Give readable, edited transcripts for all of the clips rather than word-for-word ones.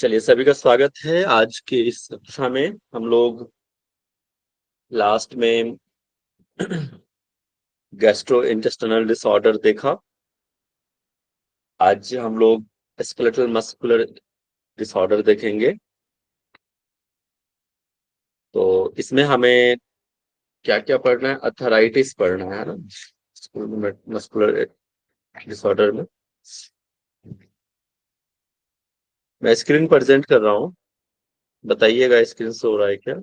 चलिए, सभी का स्वागत है। आज के इस कक्षा में हम लोग लास्ट में गैस्ट्रो इंटेस्टिनल डिसऑर्डर देखा। आज हम लोग स्केलेटल मस्कुलर डिसऑर्डर देखेंगे। तो इसमें हमें क्या क्या पढ़ना है? अथराइटिस पढ़ना है ना, मस्कुलर डिसऑर्डर में। मैं स्क्रीन प्रेजेंट कर रहा हूँ, बताइएगा स्क्रीन शो हो रहा है क्या?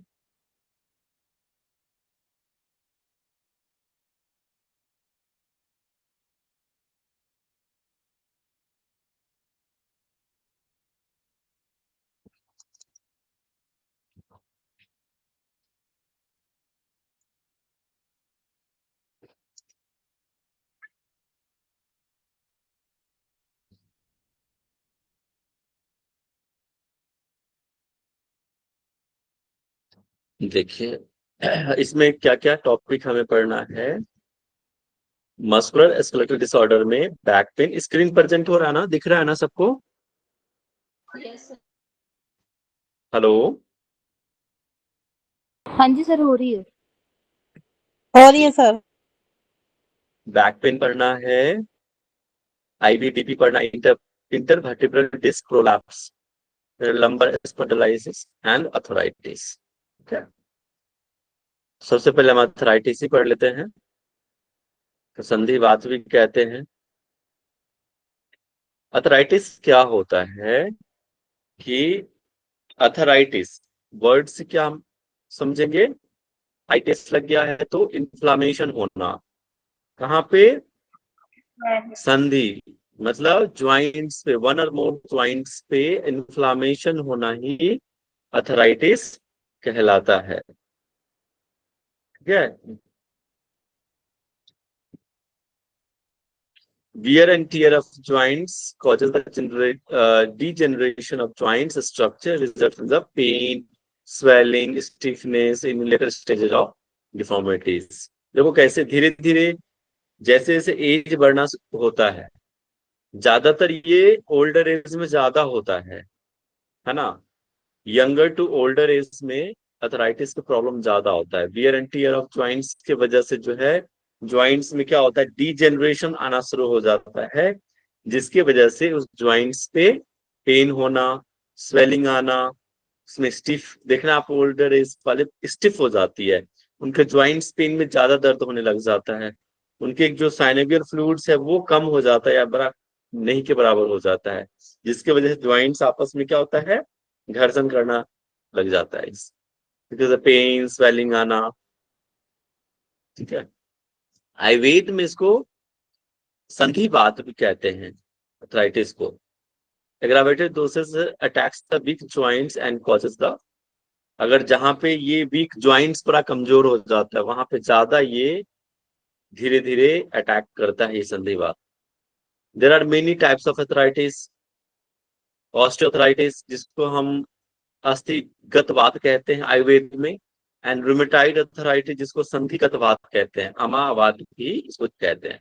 देखिए, इसमें क्या क्या टॉपिक हमें पढ़ना है। मस्कुलर स्केलेटल डिसऑर्डर में बैक पेन। स्क्रीन प्रेजेंट हो रहा है ना, दिख रहा है ना सबको? Yes sir. हेलो। हाँ जी सर, हो रही है। हो रही है सर। बैक पेन पढ़ना है, आईबीपीपी पढ़ना, intervertebral disc prolapse, lumbar spondylolysis and arthritis. ठीक है, सबसे पहले हम अर्थराइटिस ही पढ़ लेते हैं। तो संधिवात भी कहते हैं। अर्थराइटिस क्या होता है कि अर्थराइटिस वर्ड से क्या हम समझेंगे? आइटिस लग गया है तो इन्फ्लामेशन होना। कहाँ पे? संधि, मतलब ज्वाइंट्स पे, वन और मोर ज्वाइंट्स पे इन्फ्लामेशन होना ही अर्थराइटिस कहलाता है। ठीक है। Wear and tear of joints causes the degeneration of joints structure, results in the pain, swelling, stiffness in later stages of deformities. देखो कैसे धीरे धीरे जैसे जैसे एज बढ़ना होता है, ज्यादातर ये ओल्डर एज में ज्यादा होता है ना। यंगर टू ओल्डर एज में अर्थराइटिस का प्रॉब्लम ज्यादा होता है। Wear and tear of joints की वजह से जो है ज्वाइंट्स में क्या होता है, डीजेनरेशन आना शुरू हो जाता है, जिसकी वजह से उस ज्वाइंट्स पे पेन होना, स्वेलिंग आना, उसमें स्टिफ देखना, आप ओल्डर एज वाले स्टिफ हो जाती है, उनके ज्वाइंट्स पेन में ज्यादा दर्द होने लग जाता है, उनके जो साइनोवियल फ्लूइड्स है वो कम हो जाता है या बड़ा नहीं के बराबर हो जाता है, जिसकी वजह से ज्वाइंट्स आपस में क्या होता है, घर्षण करना लग जाता है। बिकॉज पेन, स्वेलिंग आना। ठीक है। आयुर्वेद में इसको संधिवात भी कहते हैं, अर्थराइटिस को। Aggravated doses attacks the weak joints and causes the, अगर जहां पे ये वीक जॉइंट्स पूरा कमजोर हो जाता है वहां पे ज्यादा ये धीरे धीरे अटैक करता है ये संधिवात। There are many types of arthritis. Osteoarthritis जिसको हम अस्थिगत वात कहते हैं आयुर्वेद में, एंड रूमेटाइड अर्थराइटिस जिसको संधिगत वात कहते हैं, अमावात भी इसको कहते हैं।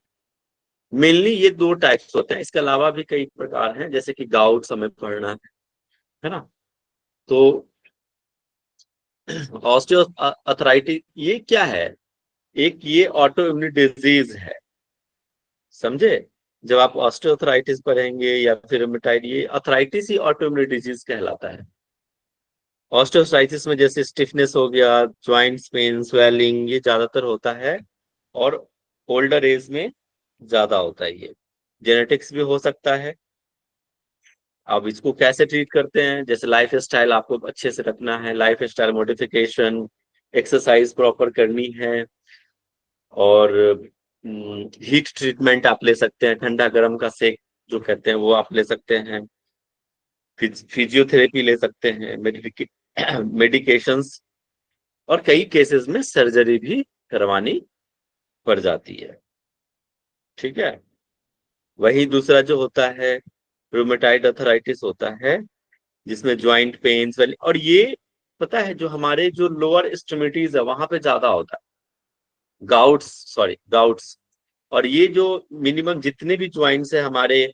मेनली ये दो टाइप्स होते हैं, इसके अलावा भी कई प्रकार हैं, जैसे कि गाउट हमें पढ़ना है ना। तो ऑस्टियो अर्थराइटिस ये क्या है? एक ये ऑटो इम्यून डिजीज है, समझे? जब आप ऑस्टियोआर्थराइटिस पढ़ेंगे या फिर रूमेटाइड, ये अर्थराइटिस ही ऑटो इम्यून डिजीज कहलाता है। ऑस्टियोआर्थराइटिस में जैसे स्टिफनेस हो गया, ज्वाइंट्स पेन, स्वेलिंग, ये ज्यादातर होता है और ओल्डर एज में ज्यादा होता है। ये जेनेटिक्स भी हो सकता है। अब इसको कैसे ट्रीट करते हैं? जैसे लाइफ स्टाइल आपको अच्छे से रखना है, life style modification, exercise proper करनी है, और हीट ट्रीटमेंट आप ले सकते हैं, ठंडा गर्म का सेक जो कहते हैं वो आप ले सकते हैं, फिजियोथेरेपी ले सकते हैं, मेडिकेशंस, और कई केसेस में सर्जरी भी करवानी पड़ जाती है। ठीक है। वही दूसरा जो होता है रूमेटाइड अर्थराइटिस होता है, जिसमें ज्वाइंट पेन्स वाली, और ये पता है जो हमारे जो लोअर एक्सट्रीमिटीज है वहां पे ज्यादा होता है, गाउट्स, सॉरी गाउट्स। और ये जो मिनिमम जितने भी ज्वाइंट्स है हमारे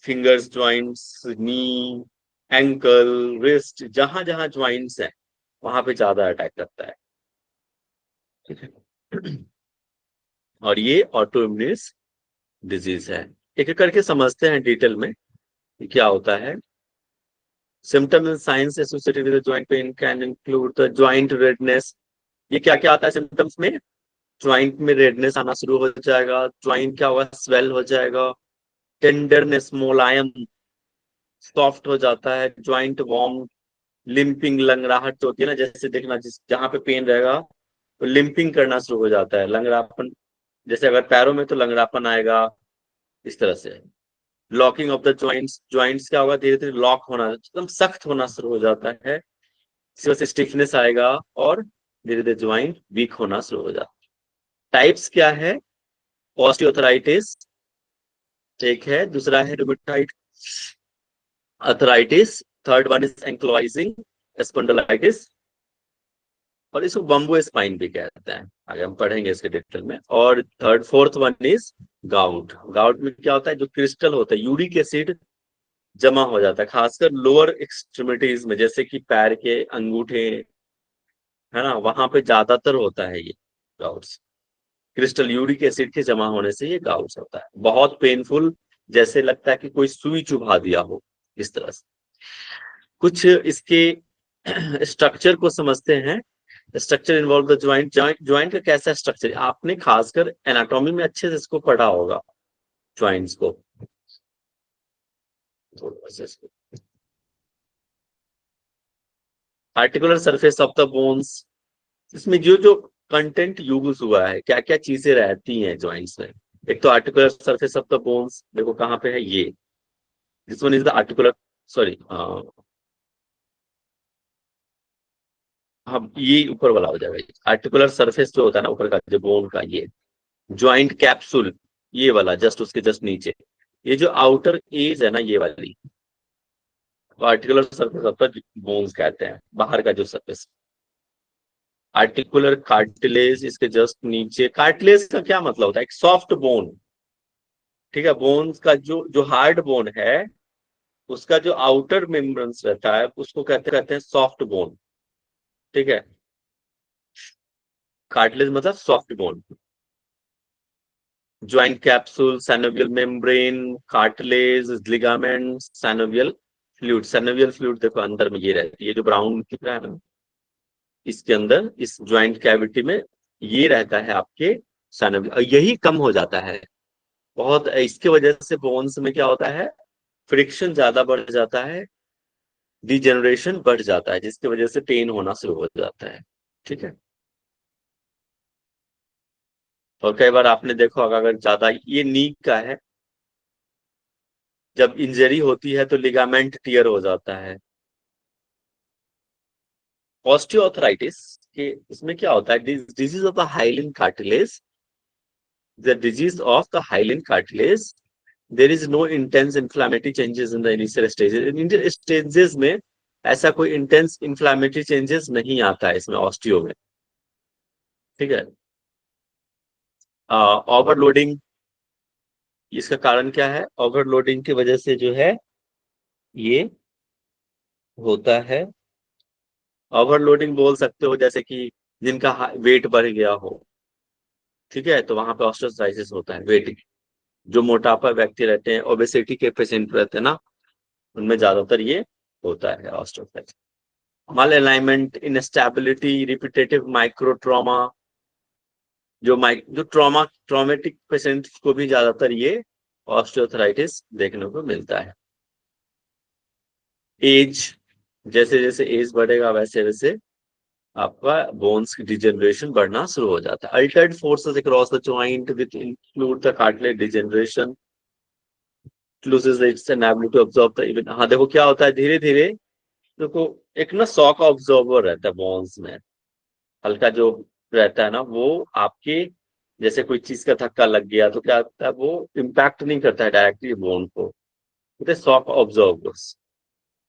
फिंगर्स ज्वाइंट्स, नी, एंकल, रिस्ट, जहां जहां ज्वाइंट्स है वहां पे ज्यादा अटैक करता है। ठीक है। और ये ऑटोइम्यून डिजीज है। एक एक करके समझते हैं डिटेल में कि क्या होता है। Symptom and science associated with joint pain can include the joint redness. ये क्या क्या आता है सिम्टम्स में? ज्वाइंट में रेडनेस आना शुरू हो जाएगा, ज्वाइंट क्या होगा, स्वेल हो जाएगा, टेंडरनेस, मोलायम, सॉफ्ट हो जाता है, ज्वाइंट वार्म, लिम्पिंग, लंगड़ाहट जो होती है ना, जैसे देखना जिस जहां पे पेन रहेगा तो लिम्पिंग करना शुरू हो जाता है, लंगड़ापन, जैसे अगर पैरों में तो लंगड़ापन आएगा, इस तरह से। Locking of the joints, joints क्या होगा, धीरे धीरे लॉक होना, एकदम सख्त होना शुरू हो जाता है, इसी वजह से स्टिफनेस आएगा और धीरे धीरे ज्वाइंट वीक होना शुरू हो जाता है। टाइप्स क्या है? ऑस्टियोआर्थराइटिस एक है, दूसरा है rheumatoid arthritis, third one is ankylosing spondylitis, और इसको बम्बो स्पाइन भी कहते हैं, आगे हम पढ़ेंगे इसके डिटेल में। और third fourth one is gout. Gout में क्या होता है, जो क्रिस्टल होता है, यूरिक एसिड जमा हो जाता है, खासकर लोअर एक्सट्रीमिटीज में, जैसे कि पैर के अंगूठे, है ना, वहां पे ज्यादातर होता है ये गाउट्स। क्रिस्टल यूरिक एसिड के जमा होने से ये गाउट्स होता है, बहुत पेनफुल, जैसे लगता है कि कोई सुई चुभा दिया हो, इस तरह से। कुछ इसके स्ट्रक्चर को समझते हैं। Structure involve the joint, joint का कैसा स्ट्रक्चर, आपने खासकर एनाटॉमी में अच्छे से इसको पढ़ा होगा, ज्वाइंट्स को। Articular surface of the bones, इसमें जो जो कंटेंट यूज हुआ है, क्या क्या चीजें रहती हैं ज्वाइंट्स में। एक तो articular surface of the bones, देखो कहाँ पे है ये, this one is the articular, sorry, हाँ ये ऊपर वाला हो जाएगा। आर्टिकुलर सरफेस जो होता है ना ऊपर का, जो बोन का, ये ज्वाइंट कैप्सूल, ये वाला जस्ट उसके जस्ट नीचे, ये जो आउटर एज है ना, ये वाली articular surface of the bones कहते हैं, बाहर का जो सरफेस। आर्टिकुलर कार्टिलेज इसके जस्ट नीचे। कार्टिलेज का क्या मतलब होता है? एक सॉफ्ट बोन, ठीक है, बोन्स का जो जो हार्ड बोन है, उसका जो आउटर मेम्ब्रेन्स रहता है उसको कहते हैं सॉफ्ट बोन। ठीक है, कार्टिलेज मतलब soft bone. Joint capsule, synovial membrane, cartilage, ligament, synovial fluid. synovial fluid देखो अंदर में ये रहती है, ये जो ब्राउन दिख रहा है ना, इसके अंदर, इस ज्वाइंट कैविटी में ये रहता है आपके synovial, और यही कम हो जाता है बहुत, इसके वजह से बोन्स में क्या होता है, फ्रिक्शन ज्यादा बढ़ जाता है, डिजेनरेशन बढ़ जाता है, जिसकी वजह से पेन होना शुरू हो जाता है। ठीक है, और कई बार आपने देखा होगा, अगर ज्यादा ये नी का है, जब इंजरी होती है तो लिगामेंट टियर हो जाता है। ऑस्टियोआर्थराइटिस के इसमें क्या होता है, disease of the hyaline cartilage, the disease of the hyaline cartilage, there is no intense inflammatory changes in the initial stages. Initial stages में ऐसा कोई इंटेंस इन्फ्लामेटरी चेंजेस नहीं आता है इसमें, ऑस्टियो में। ठीक है, ओवरलोडिंग, इसका कारण क्या है, ओवरलोडिंग की वजह से जो है ये होता है। ओवरलोडिंग बोल सकते हो, जैसे कि जिनका वेट बढ़ गया हो, ठीक है, तो वहां पे ऑस्टियोआर्थराइटिस होता है। वेट, जो मोटापा व्यक्ति रहते हैं, ओबेसिटी के पेशेंट रहते हैं ना, उनमें ज्यादातर ये होता है osteoarthritis. Malalignment, instability, repetitive micro trauma, जो ट्रॉमेटिक पेशेंट को भी ज्यादातर ये ऑस्टियोआर्थराइटिस देखने को मिलता है। एज, जैसे जैसे एज बढ़ेगा वैसे वैसे आपका बोन्स की डिजेनरेशन बढ़ना शुरू हो जाता है। Altered forces across the joint which include the cartilage degeneration, loses its inability to absorb the even, हाँ देखो क्या होता है, धीरे धीरे देखो, एक ना शॉक ऑब्जॉर्वर रहता है बोन्स में, हल्का जो रहता है ना, वो आपके, जैसे कोई चीज का धक्का लग गया तो क्या होता है, वो इम्पैक्ट नहीं करता है डायरेक्टली बोन को, बोलते शॉक ऑब्जॉर्वर्स।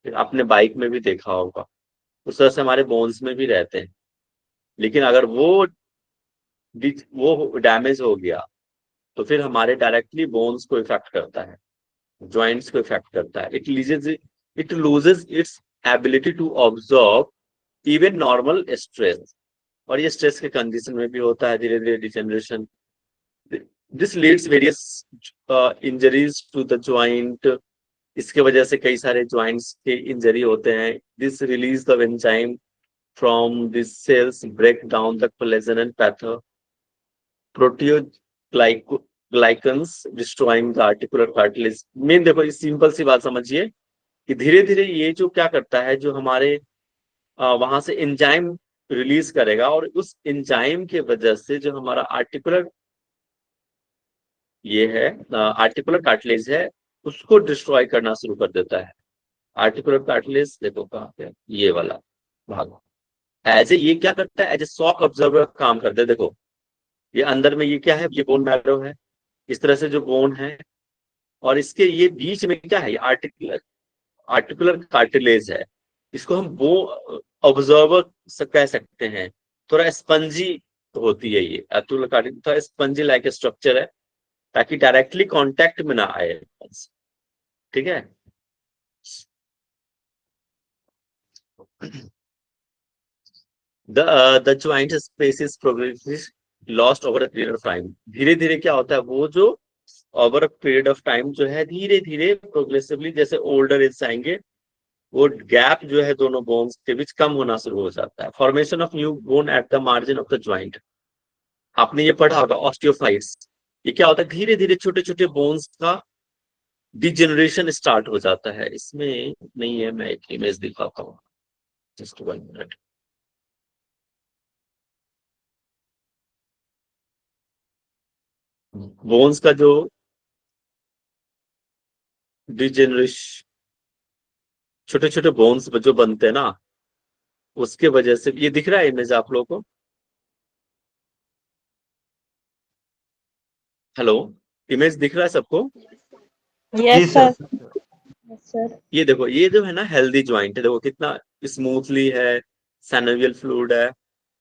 आपने बाइक में भी देखा होगा, उस तरह से हमारे बोन्स में भी रहते हैं। लेकिन अगर वो डैमेज हो गया तो फिर हमारे डायरेक्टली बोन्स को इफेक्ट करता है, ज्वाइंट्स को इफेक्ट करता है। It loses its ability to absorb even normal stress, और ये स्ट्रेस के कंडीशन में भी होता है धीरे धीरे degeneration. This leads various injuries to the joint, इसके वजह से कई सारे ज्वाइंट्स के इंजरी होते हैं। This release the enzyme from this cells break down the collagen and other proteoglycans destroying the articular cartilage. मेन देखो इस सिंपल सी बात समझिए कि धीरे धीरे ये जो क्या करता है, जो हमारे वहां से एंजाइम रिलीज करेगा, और उस एंजाइम के वजह से जो हमारा आर्टिकुलर ये है आर्टिकुलर कार्टिलेज है, उसको डिस्ट्रॉय करना शुरू कर देता है। आर्टिकुलर कार्टिलेज देखो कहाँ पे है, ये वाला भाग। ये क्या करता है, एज ए शॉक ऑब्जर्वर काम करता है। देखो ये अंदर में ये क्या है, ये बोन मैरो है, इस तरह से जो बोन है, और इसके ये बीच में क्या है, ये आर्टिकुलर आर्टिकुलर कार्टिलेज है। इसको हम वो ऑब्जर्वर कह सकते हैं। थोड़ा स्पंजी होती है ये आर्टिकुलर कार्टिलेज, थोड़ा स्पंजी लाइक स्ट्रक्चर है, ताकि डायरेक्टली कांटेक्ट में ना आए। ठीक है। The joint space is progressively lost over a period of time. धीरे धीरे क्या होता है, वो जो over a period of time जो है धीरे धीरे प्रोग्रेसिवली जैसे ओल्डर एज आएंगे, वो गैप जो है दोनों बोन्स के बीच कम होना शुरू हो जाता है। Formation of new bone at the margin of the joint. आपने ये पढ़ा होगा ऑस्टियोफाइट्स। ये क्या होता है, धीरे धीरे छोटे छोटे बोन्स का डिजेनरेशन स्टार्ट हो जाता है। इसमें नहीं है, मैं एक इमेज दिखाता हूँ, जस्ट 1 मिनट। बोन्स का जो डिजेनरेशन, छोटे छोटे बोन्स जो बनते हैं ना, उसके वजह से ये दिख रहा है इमेज आप लोगों को। हेलो, इमेज दिख रहा है सबको? जी यस सर। सर। सर ये देखो, ये जो है ना हेल्दी ज्वाइंट है, देखो कितना स्मूथली है, सैनोवियल फ्लूइड है,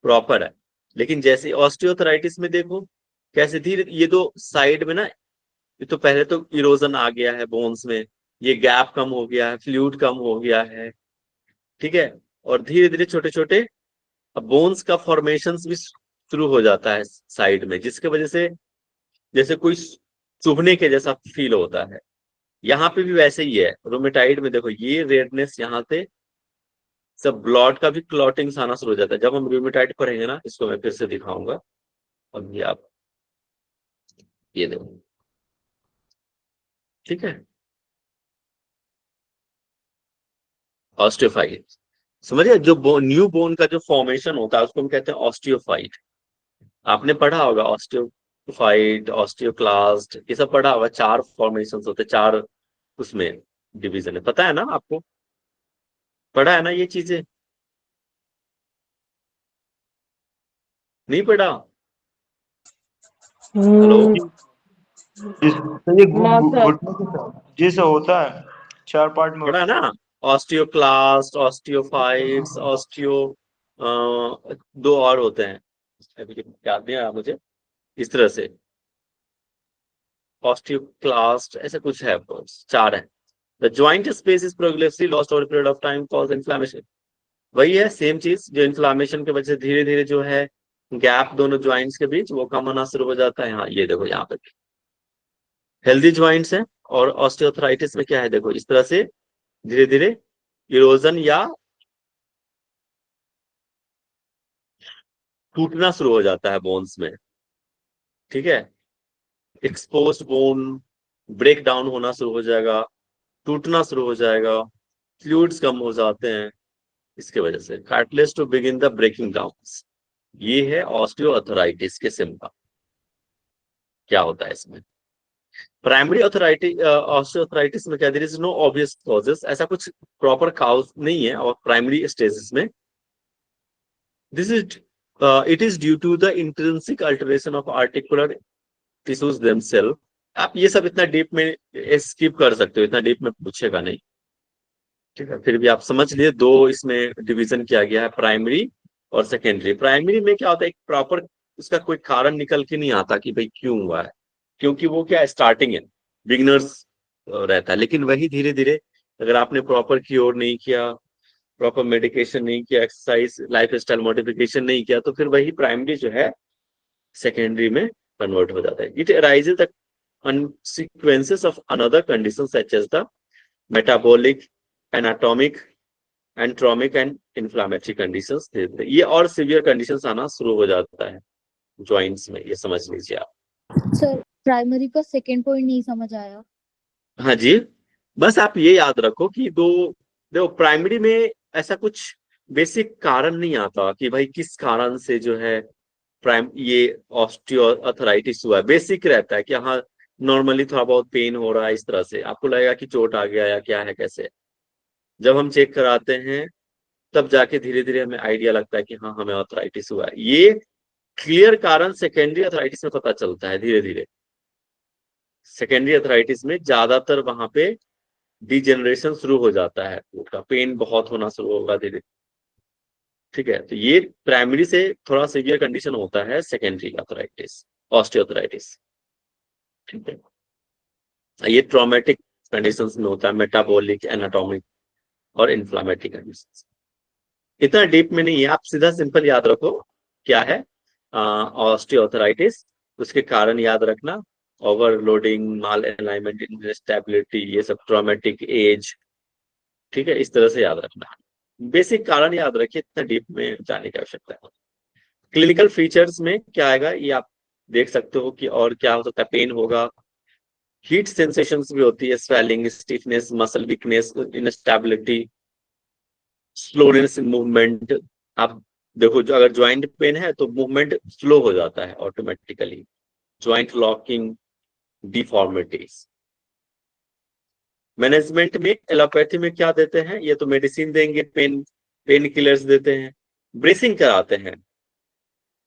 प्रॉपर है। लेकिन जैसे ऑस्टियोथराइटिस में देखो कैसे धीरे ये दो साइड में ना, ये तो पहले तो इरोजन आ गया है बोन्स में, ये गैप कम हो गया है, फ्लूइड कम हो गया है। ठीक है। और धीरे धीरे छोटे छोटे बोन्स का फॉर्मेशन भी शुरू हो जाता है साइड में, जिसके वजह से जैसे कोई चुभने के जैसा फील होता है। यहाँ पे भी वैसे ही है रोमेटाइड में। देखो ये रेडनेस यहाँ पे सब ब्लड का भी क्लॉटिंग आना शुरू हो जाता है। जब हम रोमेटाइड पढ़ेंगे ना, इसको मैं फिर से दिखाऊंगा। अब ये आप ये देखो, ठीक है, ऑस्टियोफाइट। समझिए जो न्यू बोन का जो फॉर्मेशन होता है उसको हम कहते हैं ऑस्टियोफाइट। आपने पढ़ा होगा ऑस्टियोफाइट, ऑस्टियोक्लास्ट, ये सब पढ़ा होगा। 4 फॉर्मेशन होते हैं, 4 उसमें डिवीजन है, पता है ना आपको? पढ़ा है ना ये चीजें? नहीं पढ़ा? हेलो, तो ये ना सर। घुटने के साथ जैसा होता है, 4 पार्ट में पढ़ा है होता ना? ऑस्टियोक्लास्ट, ऑस्टियोफाइट्स, ऑस्टियो, दो और होते हैं, अभी याद नहीं आया मुझे, इस तरह से ऑस्टियोक्लास्ट ऐसा कुछ है, 4 है। The joint space is progressively lost over period of time cause inflammation. वही है सेम चीज, जो इन्फ्लामेशन की वजह से धीरे धीरे जो है गैप दोनों ज्वाइंट्स के बीच वो कम होना शुरू हो जाता है। यहाँ ये देखो, यहाँ पे हेल्दी ज्वाइंट्स है, और ऑस्टियोआर्थराइटिस में क्या है, देखो इस तरह से धीरे धीरे इरोजन या टूटना शुरू हो जाता है बोन्स में। ठीक है। एक्सपोज्ड बोन ब्रेक डाउन होना शुरू हो जाएगा, टूटना शुरू हो जाएगा, फ्लूइड्स कम हो जाते हैं। इसके वजह से cartilage to begin the breaking down. ये है ऑस्टियोआर्थराइटिस के सिम्टम। क्या होता है इसमें? प्राइमरी ऑस्टियोआर्थराइटिस में क्या, there is no obvious causes, ऐसा कुछ प्रॉपर काउज नहीं है। और प्राइमरी स्टेजेस में this is it is due to the intrinsic alteration of articular tissues themselves. आप ये सब इतना डीप में स्किप कर सकते हो, इतना डीप में पूछेगा नहीं। ठीक है, फिर भी आप समझ लिए, 2 इसमें डिवीजन किया गया है, प्राइमरी और सेकेंडरी। प्राइमरी में क्या होता है, एक प्रॉपर उसका कोई कारण निकल के नहीं आता कि भाई क्यों हुआ है, क्योंकि वो क्या स्टार्टिंग है, बिगिनर्स रहता है। लेकिन वही धीरे धीरे अगर आपने प्रॉपर क्योर नहीं किया, प्रॉपर मेडिकेशन नहीं किया, एक्सरसाइज लाइफ स्टाइल मॉडिफिकेशन नहीं किया, तो फिर वही प्राइमरी जो है सेकेंडरी में कन्वर्ट हो जाता है। It arises the consequences of another condition such as the metabolic, anatomic and traumatic and inflammatory conditions। ये और सिवियर कंडीशंस आना शुरू हो जाता है जॉइंट्स में, ये समझ लीजिए आप। सर प्राइमरी का सेकंड पॉइंट नहीं समझ आया। हाँ जी, बस आप ये याद रखो कि देखो प्राइमरी में ऐसा कुछ बेसिक कारण नहीं आता कि भाई किस कारण से जो है ये ऑस्टियोआर्थराइटिस हुआ है। बेसिक रहता है कि हाँ नॉर्मली थोड़ा बहुत पेन हो रहा है, इस तरह से आपको लगेगा कि चोट आ गया या क्या है कैसे। जब हम चेक कराते हैं तब जाके धीरे धीरे हमें आइडिया लगता है कि हाँ हमें आर्थराइटिस हुआ है। ये क्लियर कारण सेकेंडरी आर्थराइटिस में पता चलता है धीरे धीरे। सेकेंडरी आर्थराइटिस में ज्यादातर वहां पे डिजेनरेशन शुरू हो जाता है, उसका पेन बहुत होना शुरू होगा धीरे। ठीक है, तो ये प्राइमरी से थोड़ा सीवियर कंडीशन होता है सेकेंडरी आर्थराइटिस, ऑस्टियोआर्थराइटिस। ठीक है, ये ट्रॉमेटिक कंडीशंस में होता है, मेटाबॉलिक, एनाटॉमिक और इन्फ्लामेटरी कंडीशंस। इतना डीप में नहीं है, आप सीधा सिंपल याद रखो क्या है ऑस्टियोआर्थराइटिस, उसके कारण याद रखना, ओवरलोडिंग, माल अलाइनमेंट, इंस्टेबिलिटी, ये सब, ट्रॉमेटिक एज। ठीक है, इस तरह से याद रखना, बेसिक कारण याद रखिए, इतना डीप में जाने की आवश्यकता है। क्लिनिकल फीचर्स में क्या आएगा ये आप देख सकते हो कि और क्या हो सकता है। पेन होगा, हीट सेंसेशंस भी होती है, swelling, stiffness, muscle weakness, instability, slowness in movement. आप देखो जो अगर ज्वाइंट पेन है तो मूवमेंट स्लो हो जाता है automatically, joint locking, deformities. Management में एलोपैथी में क्या देते हैं, ये तो मेडिसिन देंगे, पेन किलर्स देते हैं, ब्रेसिंग कराते हैं।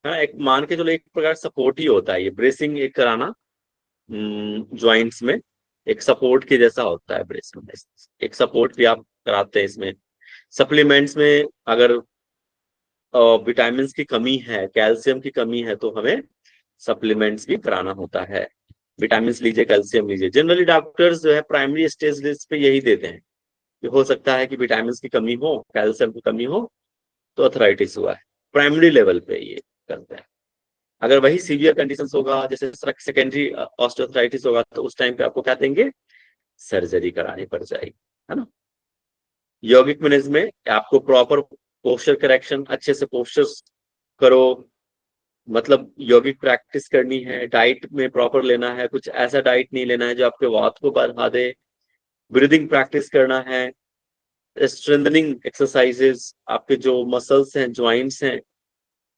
हाँ, एक मान के चलो एक प्रकार सपोर्ट ही होता है ये ब्रेसिंग, एक कराना ज्वाइंट्स में एक सपोर्ट के जैसा होता है ब्रेसिंग, एक सपोर्ट भी आप कराते हैं इसमें। सप्लीमेंट्स में अगर विटामिन की कमी है, कैल्शियम की कमी है, तो हमें सप्लीमेंट्स भी कराना होता है। विटामिन लीजिए, कैल्शियम लीजिए। जनरली डॉक्टर्स जो है प्राइमरी स्टेज लिस्ट पे यही देते हैं कि हो सकता है कि विटामिन की कमी हो, कैल्शियम की कमी हो, तो अर्थराइटिस हुआ है। प्राइमरी लेवल पे ये करते हैं। अगर वही सीवियर कंडीशंस होगा, जैसे सेकेंडरी ऑस्टियोआर्थराइटिस होगा, तो उस टाइम पे आपको क्या देंगे, सर्जरी करानी पड़ जाएगी, है ना। यौगिक मैनेजमेंट, आपको प्रॉपर पोस्चर करेक्शन, अच्छे से पोस्चर्स करो, मतलब यौगिक प्रैक्टिस करनी है, डाइट में प्रॉपर लेना है, कुछ ऐसा डाइट नहीं लेना है जो आपके वात को बढ़ा दे, ब्रीदिंग प्रैक्टिस करना है, स्ट्रेंथनिंग एक्सरसाइजेस, आपके जो मसल्स हैं, ज्वाइंट्स हैं,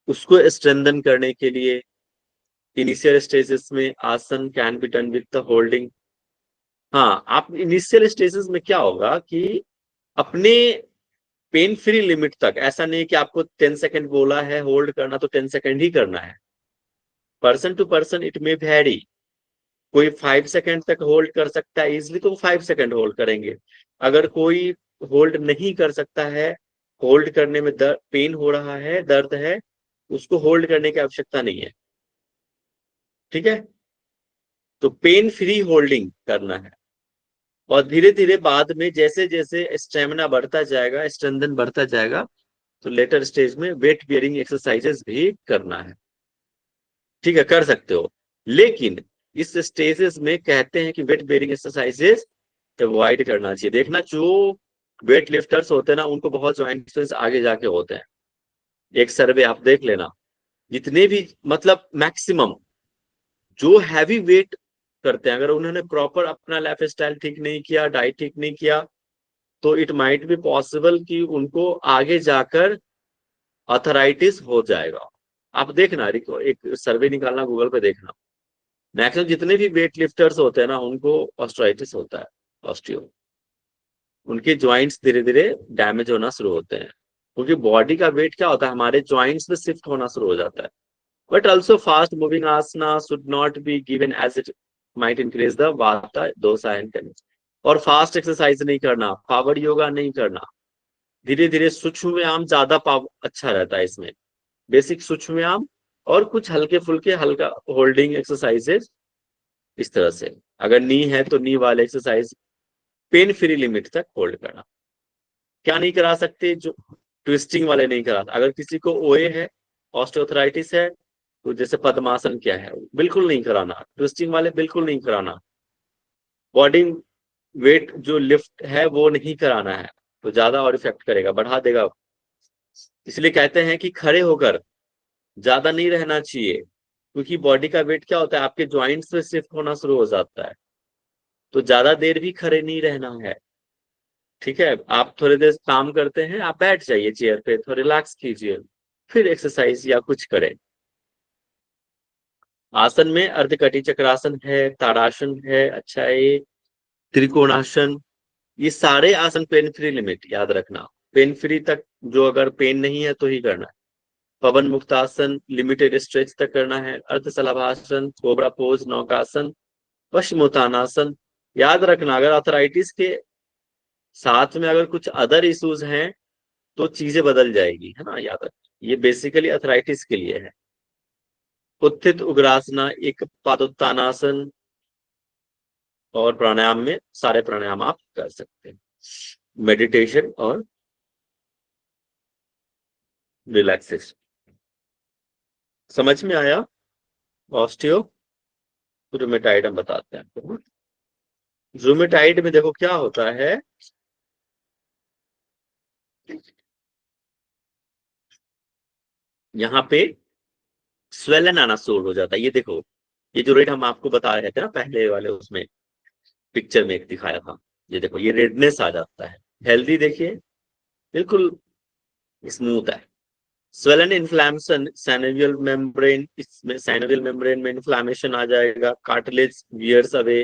उसको स्ट्रेंथन करने के लिए इनिशियल स्टेजेस में आसन can be done with the holding. हाँ, आप इनिशियल स्टेजेस में क्या होगा कि अपने पेन फ्री लिमिट तक, ऐसा नहीं कि आपको 10 सेकंड बोला है होल्ड करना तो 10 सेकंड ही करना है। Person to person it may vary, कोई 5 सेकंड तक होल्ड कर सकता है इजिली तो वो 5 सेकंड होल्ड करेंगे। अगर कोई होल्ड नहीं कर सकता है, होल्ड करने में पेन हो रहा है, दर्द है, उसको होल्ड करने की आवश्यकता नहीं है। ठीक है, तो पेन फ्री होल्डिंग करना है। और धीरे धीरे बाद में जैसे जैसे स्टेमिना बढ़ता जाएगा, स्ट्रेंथन बढ़ता जाएगा, तो लेटर स्टेज में वेट बियरिंग एक्सरसाइजेस भी करना है। ठीक है, कर सकते हो, लेकिन इस स्टेजेस में कहते हैं कि वेट बेयरिंग एक्सरसाइजेस अवॉइड करना चाहिए। देखना जो वेट लिफ्टर्स होते हैं ना, उनको बहुत ज्वाइंट आगे जाके होते हैं। एक सर्वे आप देख लेना, जितने भी मतलब मैक्सिमम जो हैवी वेट करते हैं, अगर उन्होंने प्रॉपर अपना लाइफ स्टाइल ठीक नहीं किया, डाइट ठीक नहीं किया, तो इट माइट बी पॉसिबल कि उनको आगे जाकर अर्थराइटिस हो जाएगा। आप देखना, एक सर्वे निकालना, गूगल पे देखना, मैक्सिमम जितने भी वेट लिफ्टर्स होते हैं ना, उनको ऑस्ट्राइटिस होता है, ऑस्टियो। उनके ज्वाइंट्स धीरे धीरे डैमेज होना शुरू होते हैं, क्योंकि बॉडी का वेट क्या होता है, हमारे ज्वाइंट्स में शिफ्ट होना शुरू हो जाता है। But also fast moving asana should not be given as it might increase the vata dosha and tense. और फास्ट एक्सरसाइज नहीं करना, पावर योगा नहीं करना, धीरे धीरे सूक्ष्म व्यायाम ज्यादा अच्छा रहता है इसमें। बेसिक सूक्ष्म व्यायाम और कुछ हल्के फुल्के हल्का होल्डिंग एक्सरसाइजेस इस तरह से। अगर नी है तो नी वाले एक्सरसाइज पेन फ्री लिमिट तक होल्ड करना। क्या नहीं करा सकते, जो ट्विस्टिंग वाले नहीं करा। अगर किसी को ओए है, ऑस्टियोआर्थराइटिस है, तो जैसे पद्मासन क्या है, बिल्कुल नहीं कराना। ट्विस्टिंग वाले बिल्कुल नहीं कराना। बॉडी वेट जो लिफ्ट है वो नहीं कराना है, तो ज्यादा और इफेक्ट करेगा, बढ़ा देगा। इसलिए कहते हैं कि खड़े होकर ज्यादा नहीं रहना चाहिए, क्योंकि बॉडी का वेट क्या होता है, आपके ज्वाइंट्स में शिफ्ट होना शुरू हो जाता है। तो ज्यादा देर भी खड़े नहीं रहना है। ठीक है, आप थोड़ी देर काम करते हैं, आप बैठ जाइए चेयर पे, थोड़ा रिलैक्स कीजिए, फिर एक्सरसाइज या कुछ करें। आसन में अर्धकटी चक्रासन है, ताड़ासन है, अच्छा है, त्रिकोणासन, ये सारे आसन पेन फ्री लिमिट याद रखना। पेन फ्री तक, जो अगर पेन नहीं है तो ही करना है। पवन मुक्तासन लिमिटेड स्ट्रेच तक करना है। अर्ध शलभासन, कोबरा पोज, नौकासन, पश्चिमोत्तानासन। याद रखना, अगर अर्थराइटिस के साथ में अगर कुछ अदर इश्यूज हैं तो चीजें बदल जाएगी, है ना, याद रखना। ये बेसिकली अर्थराइटिस के लिए है। उत्थित उग्रासना, एक पादोत्तानासन, और प्राणायाम में सारे प्राणायाम आप कर सकते हैं, मेडिटेशन और रिलैक्सेशन। समझ में आया? ऑस्टियो रूमेटाइड हम बताते हैं आपको। रूमेटाइड में देखो क्या होता है, यहाँ पे स्वेलन आना शुरू हो जाता है। ये देखो, ये जो रेड हम आपको बता रहे थे ना पहले वाले उसमें, पिक्चर में एक दिखाया था, ये देखो ये रेडनेस आ जाता है। हेल्दी देखिए बिल्कुल स्मूथ है। स्वेलन इन्फ्लेमेशन सैनोवियल मेम्ब्रेन, इसमें सैनोवियल मेम्ब्रेन में इन्फ्लेमेशन आ जाएगा, कार्टिलेज वियर्स अवे।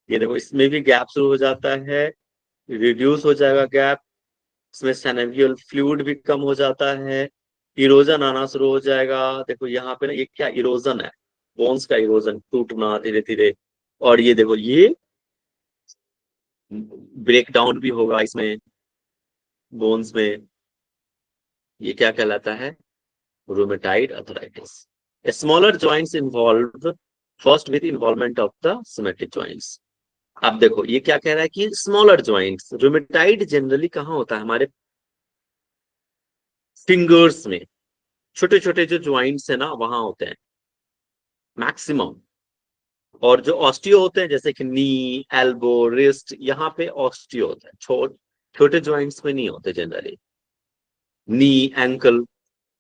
ये देखो इसमें भी गैप शुरू हो जाता है, रिड्यूस हो जाएगा गैप। इसमें सैनोवियल फ्लूइड भी कम हो जाता है, इरोजन आना शुरू हो जाएगा। देखो यहाँ पे ना, ये क्या इरोजन है, बोन्स का इरोजन, टूटना धीरे धीरे। और ये देखो ये ब्रेक डाउन भी होगा इसमें बोन्स में। ये क्या कहलाता है, rheumatoid arthritis. Smaller joints involve first with involvement of the symmetric joints. अब देखो ये क्या कह रहा है कि स्मॉलर जॉइंट्स, रूमेटाइड जनरली कहाँ होता है, हमारे फिंगर्स में, छोटे छोटे जो जॉइंट्स है ना वहां होते हैं मैक्सिमम। और जो ऑस्टियो होते हैं जैसे कि नी, एल्बो, रिस्ट, यहाँ पे ऑस्टियो होता है। छोटे जॉइंट्स में नहीं होते जनरली, नी, एंकल।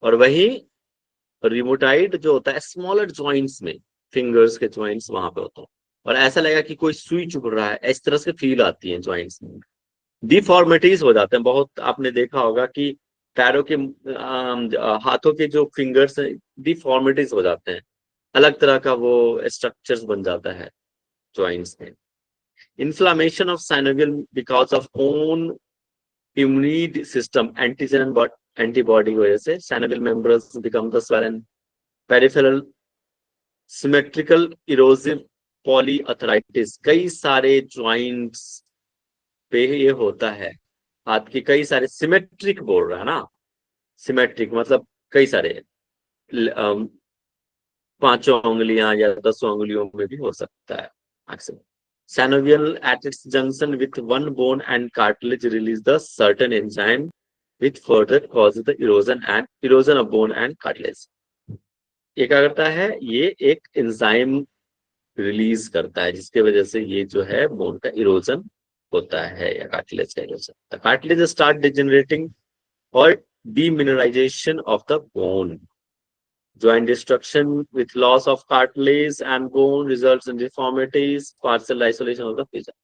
और वही रिमोटाइड जो होता है स्मॉलर जॉइंट्स में, फिंगर्स के जॉइंट्स वहां पे होता है। और ऐसा लगेगा कि कोई सुई चुभ रहा है, इस तरह से फील आती है जॉइंट्स में। डिफॉर्मिटीज हो जाते हैं बहुत, आपने देखा होगा कि पैरों के हाथों के जो फिंगर्स हैं डिफॉर्मिटीज हो जाते हैं, अलग तरह का वो स्ट्रक्चर्स बन जाता है जॉइंट्स में। Inflammation of synovial because of own immune system, antigen antibody की वजह से synovial membranes become the swollen, peripheral symmetrical erosive polyarthritis. कई सारे जॉइंट्स पे ये होता है। हाथ की कई सारे, सिमेट्रिक बोल रहा है ना, सिमेट्रिक मतलब कई सारे, पांचों उंगलियां या 10 उंगलियों में भी हो सकता है अक्सर। Synovial at its junction with one bone and cartilage release the certain enzyme which further causes the erosion of bone and cartilage। ये क्या करता है, ये एक एंजाइम रिलीज करता है जिसके वजह से ये जो है बोन का इरोजन होता है या कार्टिलेज का इरोजन। द कार्टिलेज स्टार्ट डिजेनरेटिंग और demineralization of the bone। Joint destruction with loss of cartilage and bone results in deformities, partial isolation of the fissure।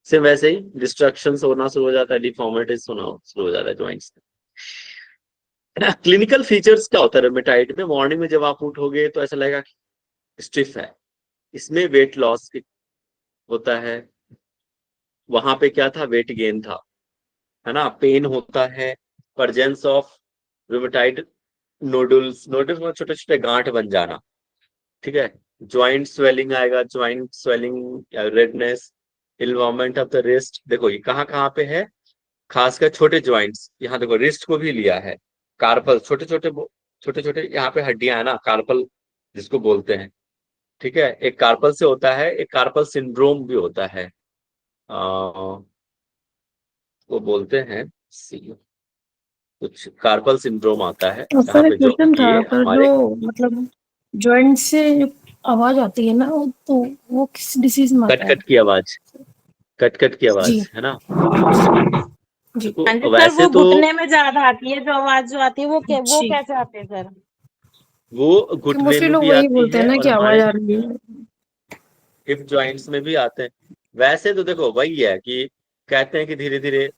Same वैसे ही डिस्ट्रक्शन होना शुरू हो जाता है, डिफॉर्मिटीज होना शुरू हो जाता है जॉइंट्स में। क्लिनिकल फीचर्स क्या होता है रूमेटाइड में, मॉर्निंग में जब आप उठोगे तो ऐसा लगेगा कि स्टिफ है। इसमें वेट लॉस होता है, वहां पे क्या था, वेट गेन था, है ना। पेन होता है, प्रेजेंस ऑफ रूमेटाइड नोडुल्स, नोडुल्स में छोटे छोटे गांठ बन जाना, ठीक है। ज्वाइंट स्वेलिंग आएगा, joint swelling, redness, involvement of the wrist. देखो ये कहाँ कहाँ पे है, खासकर छोटे ज्वाइंट्स। यहाँ देखो रिस्ट को भी लिया है, कार्पल, छोटे छोटे छोटे छोटे यहाँ पे हड्डियां है ना, कार्पल जिसको बोलते हैं, ठीक है, एक कार्पल से होता है, एक कार्पल सिंड्रोम भी होता है। वो बोलते हैं कुछ कार्पल सिंड्रोम आता है और जहाँ सर एक पे जो क्वेश्चन था ये पर हमारे जो मतलब जॉइंट से जो आवाज आती है ना तो वो किस डिसीज में कट आता है? कट की आवाज, कट कट की जी आवाज है ना। जी हाँ जी देखो सर, वैसे वो तो घुटने में ज्यादा आती है जो आवाज जो आती है, वो जी, कैसे आते हैं सर? वो कि घुटने मोस्टली में लोग भी वही आती बोलते हैं है ना और कि आवाज हमारे आ रही है। हिप जॉइंट्स में भी आते हैं। वैसे तो देखो वही है कि कहते हैं कि धीरे धीरे,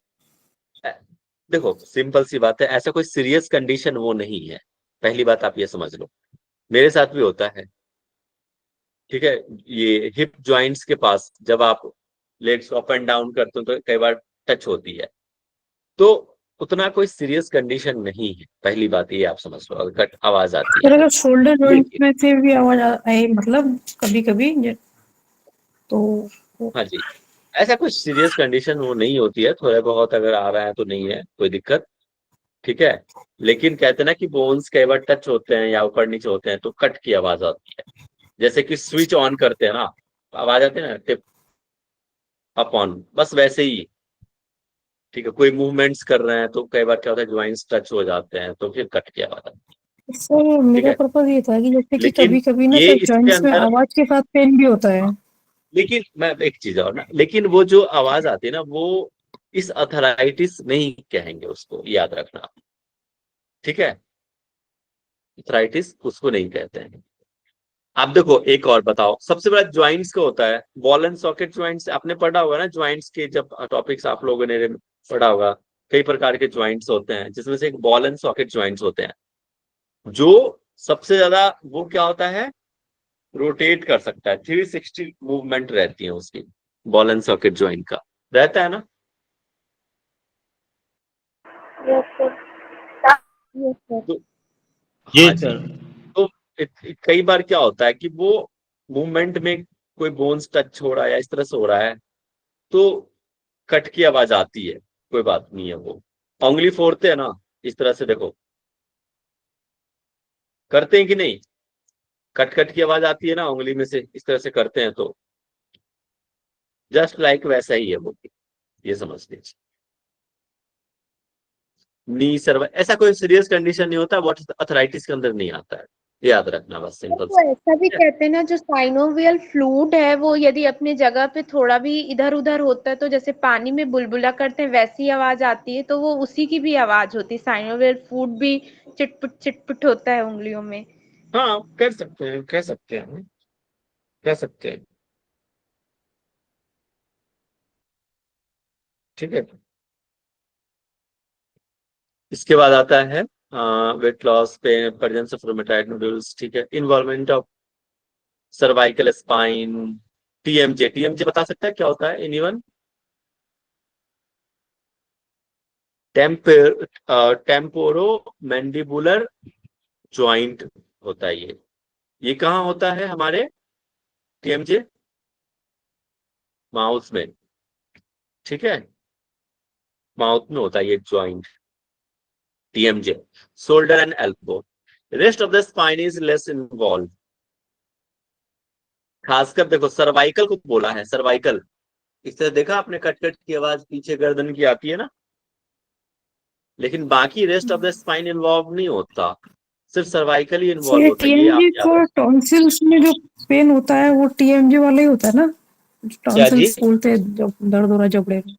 देखो सिंपल सी बात है, ऐसा कोई सीरियस कंडीशन वो नहीं है। पहली बात आप ये समझ लो, मेरे साथ भी होता है। ठीक है, ये हिप जॉइंट्स के पास जब आप लेग्स अप एंड डाउन करते हो तो कई बार टच होती है, तो उतना कोई सीरियस कंडीशन नहीं है। पहली बात ये आप समझ लो, अगर कट आवाज आती है फिर तो। अगर शोल्डर जॉइंट लेकिन में से भी आवाज आए मतलब कभी कभी तो हाँ जी, ऐसा कुछ सीरियस कंडीशन वो नहीं होती है, थोड़ा बहुत अगर आ रहा है तो नहीं है कोई दिक्कत। ठीक है, लेकिन कहते हैं ना कि बोन्स कई बार टच होते हैं या ऊपर नीचे होते हैं तो कट की आवाज आती है। जैसे कि स्विच ऑन करते हैं ना, आवाज आती है ना, टिप अप ऑन, बस वैसे ही। ठीक है, कोई मूवमेंट्स कर रहे हैं तो कई बार क्या होता है ज्वाइंट्स टच हो जाते हैं तो फिर कट की आवाज आती है। सर ठीक मेरा है, पर्पज ये था कि जैसे कि लेकिन कभी कभी ना ये सर इसके जॉइंट्स में अंदर, आवाज के साथ पेन भी होता है। लेकिन मैं एक चीज और ना, लेकिन वो जो आवाज आती है ना वो इस अथराइटिस नहीं कहेंगे उसको, याद रखना। ठीक है, अथराइटिस उसको नहीं कहते हैं। आप देखो एक और बताओ, सबसे बड़ा ज्वाइंट्स का होता है बॉल एंड सॉकेट ज्वाइंट्स। आपने पढ़ा होगा ना ज्वाइंट्स के जब टॉपिक्स आप लोगों ने पढ़ा होगा। कई प्रकार के ज्वाइंट्स होते हैं जिसमें से एक बॉल एंड सॉकेट ज्वाइंट्स होते हैं। जो सबसे ज्यादा वो क्या होता है, रोटेट कर सकता है, 360 मूवमेंट रहती है उसकी। बॉल एंड सॉकेट ज्वाइंट का रहता है ना। Yes sir. तो जी हाँ जी, सर। तो कई बार क्या होता है कि वो मूवमेंट में कोई बोन्स टच हो रहा है या इस तरह से हो रहा है तो कट की आवाज आती है। कोई बात नहीं है, वो उंगली फोड़ते हैं ना इस तरह से, देखो करते हैं कि नहीं, कट कट की आवाज आती है ना उंगली में से इस तरह से करते हैं तो जस्ट लाइक वैसा ही है वो, ये समझ लीजिए। नी सर्व ऐसा कोई सीरियस कंडीशन नहीं होता, व्हाट अथराइटिस के अंदर नहीं आता है, याद रखना बस, सिंपल तो सा। ऐसा भी कहते हैं ना, जो साइनोवियल फ्लूइड है वो यदि अपनी जगह पे थोड़ा भी इधर उधर होता है तो जैसे पानी में बुलबुला करते हैं वैसी आवाज आती है, तो वो उसी की भी आवाज होती है। साइनोवियल फ्लूइड भी चिटपुट होता है उंगलियों में। हाँ कर सकते हैं, कह सकते हैं, कह सकते हैं। ठीक है, इसके बाद आता है वेट लॉस पे प्रेजेंस ऑफ रूमेटॉइड नोडुल्स। ठीक है, involvement of cervical spine, TMJ. TMJ बता सकता है क्या होता है एनीवन? टेम्पोरो मैंडिबुलर ज्वाइंट होता है ये कहाँ होता है हमारे टीएमजे? माउथ में। ठीक है, माउथ में होता है ये joint, TMJ. Shoulder and elbow, rest of the spine is less involve. खासकर देखो सर्वाइकल को बोला है, सर्वाइकल इस तरह देखा आपने, कट कट की आवाज पीछे गर्दन की आती है ना, लेकिन बाकी rest of the spine involve नहीं होता, सिर्फ सर्वाइकल ही सर इन्वॉल्व ये होता है, ये आप टीएमजी याद को रखो। टॉन्सिल्स में जो पेन होता है वो टीएमजी वाला ही होता है ना? क्या जी? टॉन्सिल्स बोलते हैं जब दर्द हो रहा है जबड़े में,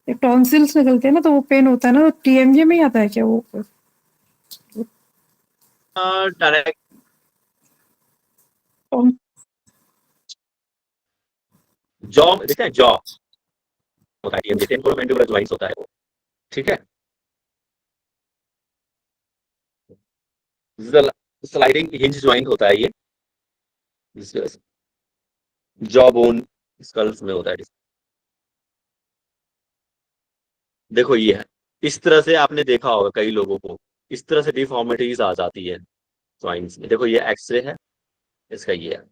ये टॉन्सिल्स निकलते हैं ना तो वो पेन होता है ना, तो टीएमजी में ही आता है क्या वो? डायरेक्ट टॉन- जॉ देखते हैं, जॉ होता है टीएमजे, टेम्पोरोमैंडिबुलर ज्वाइंट्स होता है वो। ठीक है, स्लाइडिंग हिंज ज्वाइंट होता है ये, जॉ बोन स्कल्स में होता है। देखो ये है, इस तरह से आपने देखा होगा कई लोगों को, इस तरह से डिफॉर्मिटीज आ जाती है ज्वाइंट्स में। देखो ये एक्सरे है, इसका ये है,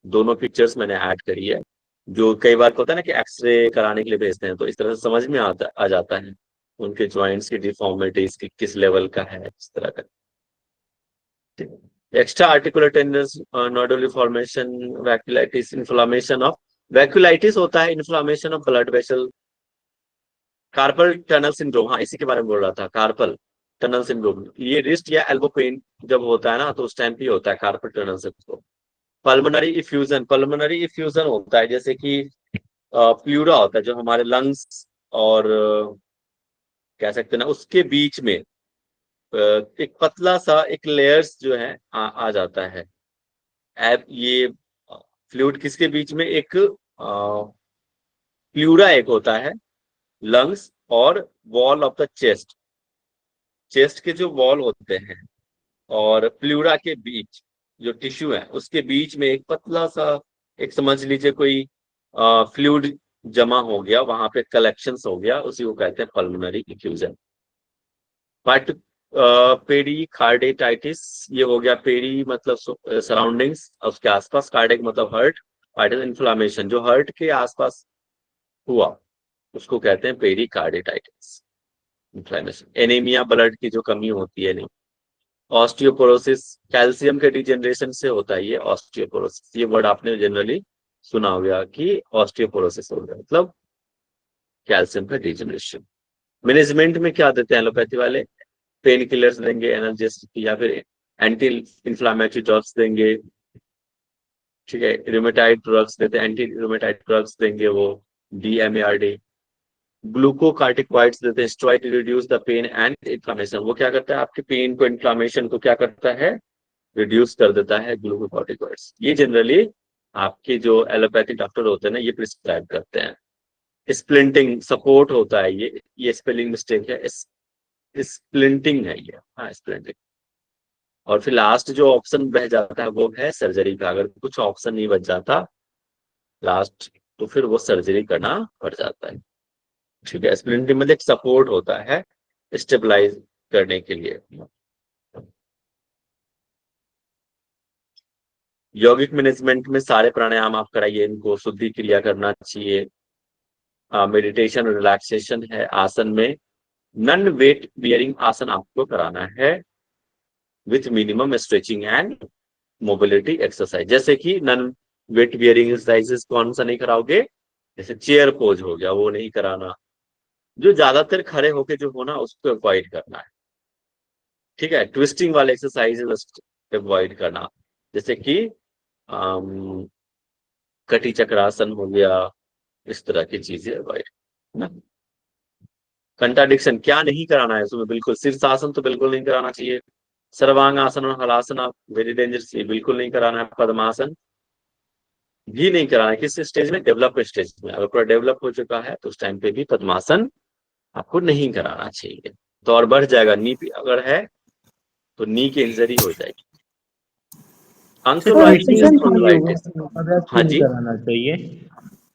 दोनों पिक्चर्स मैंने ऐड करी है। जो कई बार होता है ना कि एक्सरे कराने के लिए भेजते हैं तो इस तरह से समझ में आ जाता है उनके ज्वाइंट्स की डिफॉर्मिटीज की किस लेवल का है, इस तरह का। ठीक है? Extra articular tenders, nodular formation, vasculitis, inflammation of, vasculitis होता है inflammation of blood vessel, carpal tunnel syndrome, हाँ इसी के बारे में बोल रहा था, कार्पल टनल सिंड्रोम, ये रिस्ट या एल्बो पेन जब होता है ना तो उस टाइम पे होता है carpel tunnel syndrome. Pulmonary effusion, pulmonary effusion होता है जैसे कि प्लूरा होता है जो हमारे लंग्स और कह सकते हैं ना उसके बीच में एक पतला सा एक लेयर्स जो है आ जाता है। एब ये फ्लूइड किसके बीच में, एक प्लूरा एक होता है लंग्स और wall of the chest, chest के जो वॉल होते हैं और प्लूरा के बीच जो टिश्यू है उसके बीच में एक पतला सा, एक समझ लीजिए कोई फ्लूइड जमा हो गया, वहां पे कलेक्शंस हो गया, उसी को कहते हैं पल्मोनरी इफ्यूजन। बट पेरिकार्डिटाइटिस, ये हो गया पेरी मतलब सराउंडिंग्स, उसके आसपास, कार्डिक मतलब हर्ट, कार्डियल इन्फ्लामेशन जो हर्ट के आसपास हुआ उसको कहते हैं पेरिकार्डिटाइटिस इन्फ्लामेशन। एनीमिया, ब्लड की जो कमी होती है, नहीं। ऑस्टियोपोरोसिस, कैल्शियम के डिजेनरेशन से होता है ये ऑस्टियोपोरोसिस, ये वर्ड आपने जनरली सुना होगा कि ऑस्टियोपोरोसिस हो गया मतलब कैल्शियम का डिजेनरेशन। मैनेजमेंट में क्या देते हैं एलोपैथी वाले, पेन किलर्स देंगे, एनाल्जेसिक या फिर एंटी इंफ्लामेटरी ड्रग्स देंगे, ठीक है, रूमेटाइड ड्रग्स देते हैं, एंटी रूमेटाइड ड्रग्स देंगे वो, DMARD, ग्लूकोकार्टिकॉइड्स देते हैं, steroid reduce the pain and inflammation, वो क्या करता है आपके पेन को, इन्फ्लामेशन को क्या करता है, रिड्यूस कर देता है ग्लूकोकार्टिकॉइड्स। ये जनरली आपके जो एलोपैथिक डॉक्टर होते हैं ना ये प्रिस्क्राइब करते हैं। स्प्लिंटिंग सपोर्ट होता है, ये स्पेलिंग मिस्टेक है, स्प्लिंटिंग है ये, हाँ स्प्लिंटिंग। और फिर लास्ट जो ऑप्शन बह जाता है वो है सर्जरी का, अगर कुछ ऑप्शन नहीं बच जाता लास्ट तो फिर वो सर्जरी करना पड़ जाता है, ठीक है। स्प्लिंटिंग मतलब एक सपोर्ट होता है स्टेबलाइज करने के लिए। यौगिक मैनेजमेंट में सारे प्राणायाम आप कराइए, इनको शुद्धि क्रिया करना चाहिए, मेडिटेशन और रिलैक्सेशन है आसन में, नन वेट बियरिंग आसन आपको कराना है with minimum stretching and mobility exercise. जैसे कि नन वेट बियरिंग एक्सरसाइजेस कौन सा नहीं कराओगे, जैसे चेयर पोज हो गया वो नहीं कराना, जो ज्यादातर खड़े होके जो होना उसको अवॉइड करना है, ठीक है। ट्विस्टिंग वाले एक्सरसाइजेस अवॉइड करना, जैसे कि कटी चक्रासन हो गया, इस तरह की चीजें अवॉइड ना। कंट्राडिक्शन क्या नहीं कराना है उसमें, बिल्कुल शीर्षासन तो बिल्कुल नहीं कराना चाहिए, सर्वांग आसन और हलासन आप वेरी डेंजरस, ये बिल्कुल नहीं कराना है, पद्मासन भी नहीं कराना है। किस स्टेज में, डेवलप स्टेज में, अगर पूरा डेवलप हो चुका है तो उस टाइम पे भी पद्मासन आपको नहीं कराना चाहिए, तो और बढ़ जाएगा, नी अगर है तो नी की इंजरी हो जाएगी। अंकलाइटिस, हाँ जी कराना चाहिए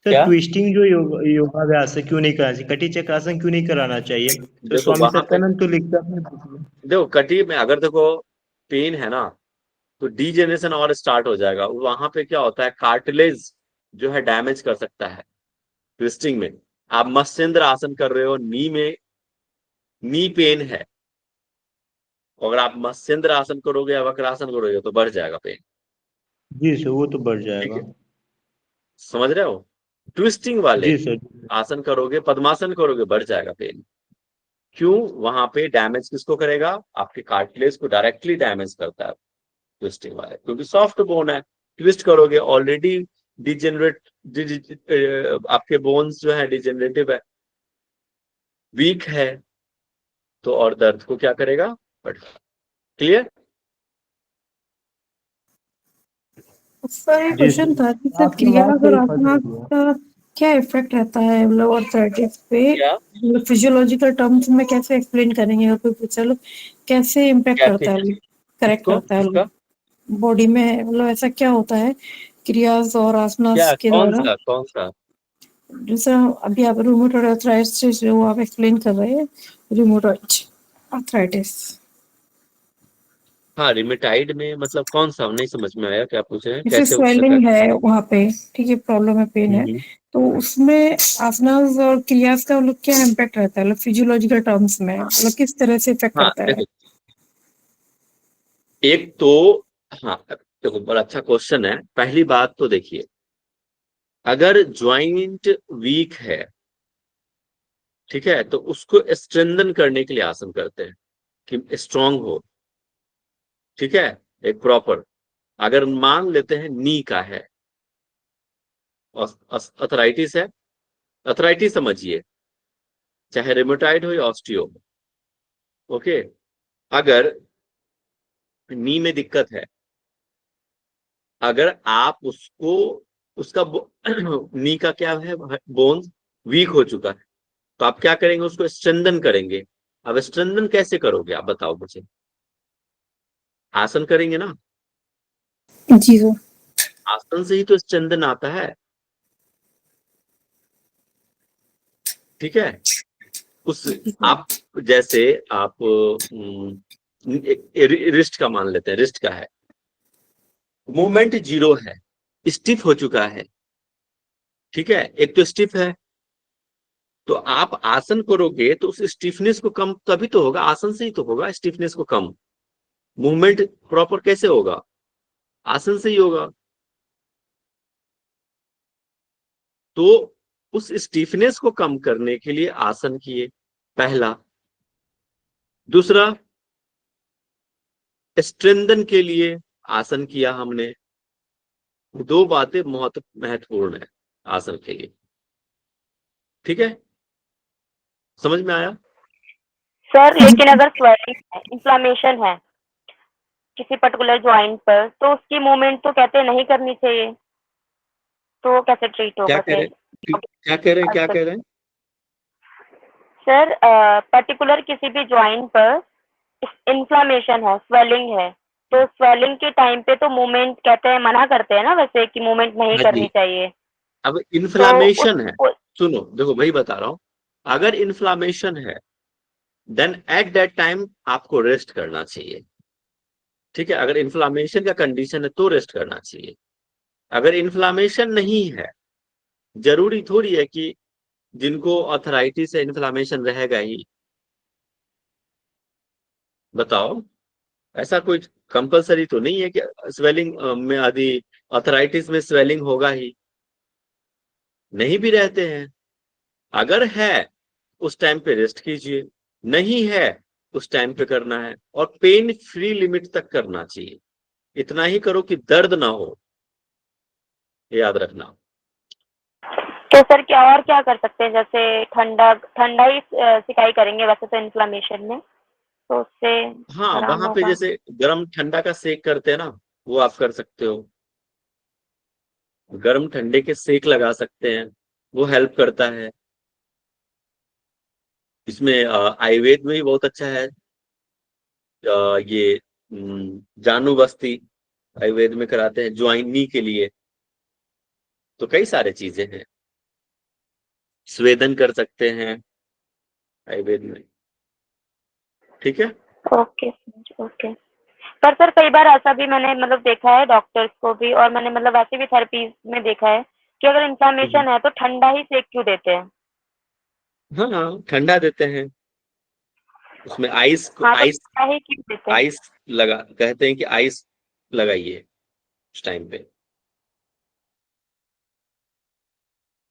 सर, क्या? ट्विस्टिंग जो योगाभ्यास है क्यों नहीं कराना चाहिए, कटी चक्रासन क्यों नहीं कराना चाहिए? तो देखो स्वामी वहां पे, सत्यानंद तो लिखता है। देखो कटी में अगर देखो पेन है ना तो डीजेनरेशन और स्टार्ट हो जाएगा, वहां पे क्या होता है कार्टिलेज जो है डैमेज कर सकता है ट्विस्टिंग में। आप मत्स्येंद्र आसन कर रहे हो, नी में नी पेन है, अगर आप मत्स्येंद्र आसन करोगे या वक्रासन करोगे तो बढ़ जाएगा पेन, जी सर वो तो बढ़ ठीक जाएगा। है, समझ रहे हो। ट्विस्टिंग वाले जी सर। आसन करोगे, पद्मासन करोगे, बढ़ जाएगा पेन। क्यों? वहां पे डैमेज किसको करेगा, आपके कार्टिलेज को डायरेक्टली डैमेज करता है ट्विस्टिंग वाले, क्योंकि सॉफ्ट बोन है, ट्विस्ट करोगे ऑलरेडी डिजेनरेट, आपके बोन्स जो है डिजेनरेटिव है, वीक है, तो और दर्द को क्या करेगा, बढ़ेगा। क्लियर? सर ये जी क्वेश्चन सर था कि सर आपकी क्रिया बात और से आसना फंस गया। का क्या इफेक्ट रहता है मतलब आर्थराइटिस पे, क्या मतलब फिजियोलॉजिकल टर्म्स में कैसे एक्सप्लेन करेंगे, अगर कोई पूछा लो कैसे इम्पैक्ट कैसे, करता है, करेक्ट किसको, करता है किसका, बॉडी में, मतलब ऐसा क्या होता है क्रियाज और आसनास क्या, के कौन द्वारा। सा, कौन सा? जैसे अभी आप रूमेटॉइड आर्थराइटिस जो आप एक्सप्लेन कर रहे हैं, रूमेटॉइड आर्थराइटिस। हाँ रिमेटाइड में मतलब कौन सा, नहीं समझ में आया क्या पूछ रहे हैं, जैसे कैसे उसका स्वेलिंग इफेक्ट? है वहां पे, ठीक है, प्रॉब्लम है, पेन है, हम्म। तो उसमें आसनास और क्रियास का मतलब क्या इम्पैक्ट रहता है, मतलब फिजियोलॉजिकल टर्म्स में मतलब किस तरह से इफेक्ट हाँ करता है। देखो, एक तो हाँ, देखो बड़ा अच्छा क्वेश्चन है। पहली बात तो देखिए, अगर ज्वाइंट वीक है, ठीक है, तो उसको स्ट्रेंथन करने के लिए आसन करते हैं कि स्ट्रांग हो, ठीक है, एक प्रॉपर। अगर मान लेते हैं नी का है और अथराइटिस है, अथराइटिस समझिए, चाहे रेमेटॉइड हो या ऑस्टियो हो, ओके। अगर नी में दिक्कत है, अगर आप उसको, उसका नी का क्या है, बोन वीक हो चुका है, तो आप क्या करेंगे, उसको स्ट्रेंथन करेंगे। अब स्ट्रेंथन कैसे करोगे आप बताओ मुझे? आसन करेंगे ना, जी सर। आसन से ही तो स्ट्रेंथन आता है, ठीक है। उस आप जैसे आप रिस्ट का मान लेते हैं, रिस्ट का है, मूवमेंट जीरो है, स्टिफ हो चुका है, ठीक है, एक तो स्टिफ है, तो आप आसन करोगे तो उस स्टिफनेस को कम तभी तो होगा, आसन से ही तो होगा स्टिफनेस को कम। मूवमेंट प्रॉपर कैसे होगा? आसन से ही होगा। तो उस स्टिफनेस को कम करने के लिए आसन किए, पहला। दूसरा, स्ट्रेंथन के लिए आसन किया हमने। दो बातें महत्वपूर्ण है आसन के लिए, ठीक है, समझ में आया? सर लेकिन अगर स्वेलिंग है, इन्फ्लामेशन है किसी पर्टिकुलर जॉइंट पर, तो उसकी मूवमेंट तो कहते हैं नहीं करनी चाहिए, तो कैसे ट्रीट क्या होगा कह रहे फिर? हैं, क्या कह रहे हैं, क्या अच्छा कह रहे हैं? सर, पर्टिकुलर किसी भी जॉइंट पर इन्फ्लामेशन है, स्वेलिंग है, तो स्वेलिंग के टाइम पे तो मूवमेंट कहते हैं, मना करते हैं ना वैसे कि मूवमेंट नहीं हाँ करनी जी। चाहिए। अब तो इन्फ्लामेशन है, उस सुनो देखो वही बता रहा हूं, अगर इन्फ्लामेशन है देन एट दैट टाइम आपको रेस्ट करना चाहिए, ठीक है। अगर इन्फ्लामेशन का कंडीशन है तो रेस्ट करना चाहिए। अगर इन्फ्लामेशन नहीं है, जरूरी थोड़ी है कि जिनको अर्थराइटिस है इन्फ्लामेशन रहेगा ही, बताओ, ऐसा कोई कंपलसरी तो नहीं है कि स्वेलिंग में आदि अर्थराइटिस में स्वेलिंग होगा ही, नहीं भी रहते हैं। अगर है उस टाइम पे रेस्ट कीजिए, नहीं है उस टाइम पे करना है, और पेन फ्री लिमिट तक करना चाहिए। इतना ही करो कि दर्द ना हो, याद रखना। तो सर क्या और क्या कर सकते हैं, जैसे ठंडा ठंडा ही सिकाई करेंगे वैसे तो इन्फ्लामेशन में, तो उससे हाँ, आराम वहां पे होगा? जैसे गर्म ठंडा का सेक करते हैं ना, वो आप कर सकते हो, गर्म ठंडे के सेक लगा सकते हैं, वो हेल्प करता है। इसमें आयुर्वेद में भी बहुत अच्छा है, ये जानु बस्ती आयुर्वेद में कराते हैं ज्वाइनी के लिए। तो कई सारे चीजें हैं, स्वेदन कर सकते हैं आयुर्वेद में, ठीक है। Okay sir, okay. पर सर कई बार ऐसा भी मैंने मतलब देखा है डॉक्टर्स को भी, और मैंने मतलब वैसे भी थेरेपीज में देखा है कि अगर हम्म। इन्फ्लामेशन है तो ठंडा ही सेक क्यों देते हैं? हाँ हाँ, ठंडा देते हैं, उसमें आइस हाँ, तो आइस ठंडा ही क्यों देते हैं? आइस लगा, कहते हैं कि आइस लगाइए उस टाइम पे,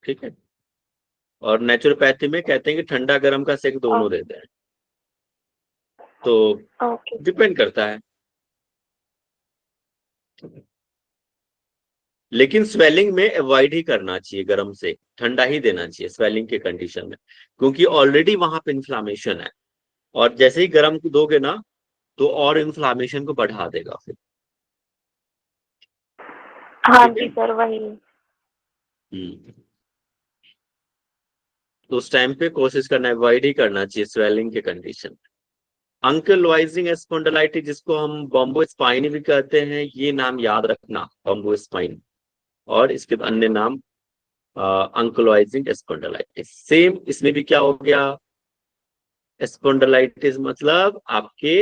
ठीक है। और नेचुरोपैथी में कहते हैं कि ठंडा गर्म का सेक दोनों देते हैं, तो ओके। डिपेंड करता है। लेकिन स्वेलिंग में अवॉइड ही करना चाहिए, गर्म से ठंडा ही देना चाहिए स्वेलिंग के कंडीशन में, क्योंकि ऑलरेडी वहां पे इन्फ्लामेशन है, और जैसे ही गर्म दोगे ना तो और इन्फ्लामेशन को बढ़ा देगा फिर, हाँ ठीक है। जी सर, वही। हम्म। तो उस टाइम पे कोशिश करना, अवॉइड ही करना चाहिए स्वेलिंग के कंडीशन। अंकलोइजिंग स्पॉन्डिलाइटिस, जिसको हम बॉम्बो स्पाइन भी कहते हैं, ये नाम याद रखना, बॉम्बो स्पाइन, और इसके अन्य नाम अंकलोइजिंग स्पॉन्डिलाइटिस। सेम इसमें भी क्या हो गया, स्पॉन्डिलाइटिस मतलब आपके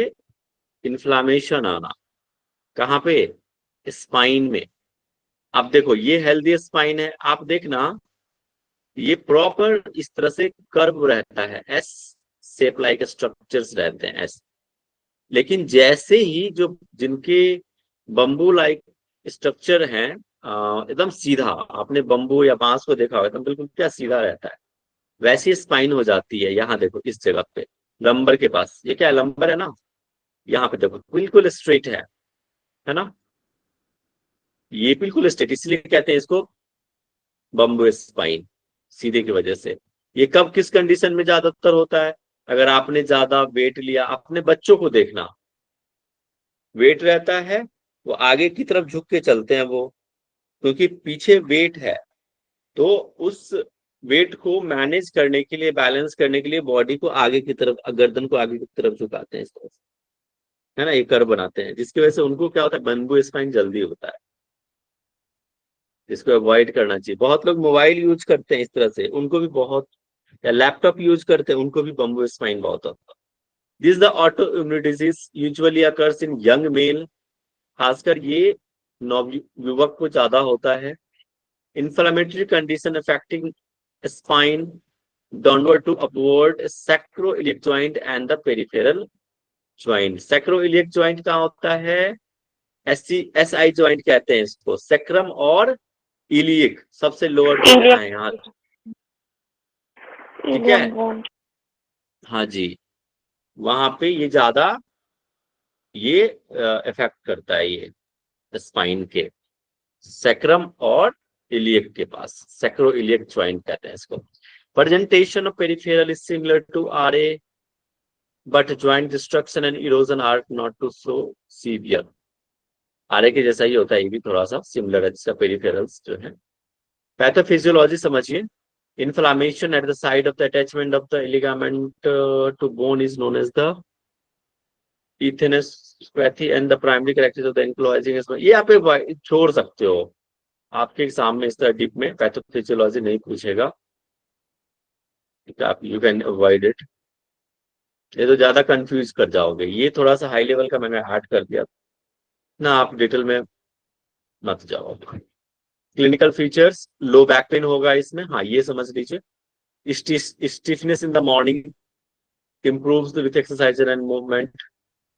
इन्फ्लामेशन आना, कहाँ पे, स्पाइन में। अब देखो ये हेल्दी स्पाइन है, आप देखना ये प्रॉपर इस तरह से कर्व रहता है, एस शेप लाइक स्ट्रक्चर्स रहते हैं, एस। लेकिन जैसे ही जो जिनके बम्बू लाइक स्ट्रक्चर है, एकदम सीधा। आपने बम्बू या बांस को देखा होगा, एकदम बिल्कुल क्या सीधा रहता है, वैसी स्पाइन हो जाती है। यहाँ देखो इस जगह पे लंबर के पास, ये क्या है, लंबर है ना, यहाँ पे देखो बिल्कुल स्ट्रेट है ना, ये बिल्कुल स्ट्रेट, इसलिए कहते हैं इसको बम्बू स्पाइन, सीधे की वजह से। ये कब किस कंडीशन में ज्यादातर होता है, अगर आपने ज्यादा वेट लिया, अपने बच्चों को देखना, वेट रहता है वो आगे की तरफ झुक के चलते हैं वो, क्योंकि पीछे वेट है, तो उस वेट को मैनेज करने के लिए, बैलेंस करने के लिए बॉडी को आगे की तरफ, गर्दन को आगे की तरफ झुकाते हैं इस तरह से, है ना, ये कर्व बनाते हैं, जिसकी वजह से उनको क्या होता है, बम्बू स्पाइन जल्दी होता है, जिसको अवॉइड करना चाहिए। बहुत लोग मोबाइल यूज करते हैं इस तरह से, उनको भी बहुत, या लैपटॉप यूज करते हैं, उनको भी बम्बू स्पाइन बहुत होता है। This the autoimmune disease usually occurs in young male, खासकर ये नवयुवक को ज्यादा होता है। Inflammatory condition affecting spine downward to upward, sacroiliac joint and the peripheral joint. Sacroiliac joint कहाँ होता है, SI ज्वाइंट कहते हैं इसको, सैक्रम और इलियक सबसे लोअर में Iliac. है यहाँ, ठीक है, Iliac bone. हाँ जी, वहां पे ये ज्यादा ये इफेक्ट करता है, ये स्पाइन के सैक्रम और इलियक के पास, सैक्रो इलियक ज्वाइंट कहते हैं इसको। Presentation of peripheral is similar to RA, but joint destruction and erosion are not too so severe. RA के जैसा ही होता है, ये भी थोड़ा सा सिमिलर है, जिसका पेरिफेरल्स जो है। पैथोफिजियोलॉजी समझिए, inflammation at the side of the attachment of the ligament to bone is known as the enthesopathy and the primary characteristics of the ankylosing. ये आप छोड़ सकते हो, आपके एग्जाम में इस तरह डीप में पैथोफिजियोलॉजी नहीं पूछेगा, आप यू कैन अवॉइड इट, ये तो ज्यादा कंफ्यूज कर जाओगे। ये थोड़ा सा हाई लेवल का मैंने ऐड कर दिया ना, आप डिटेल में मत जाओ। Clinical features, low back pain होगा इसमें, हाँ ये समझ लीजिए। Stiffness in the morning improves with exercise and movement.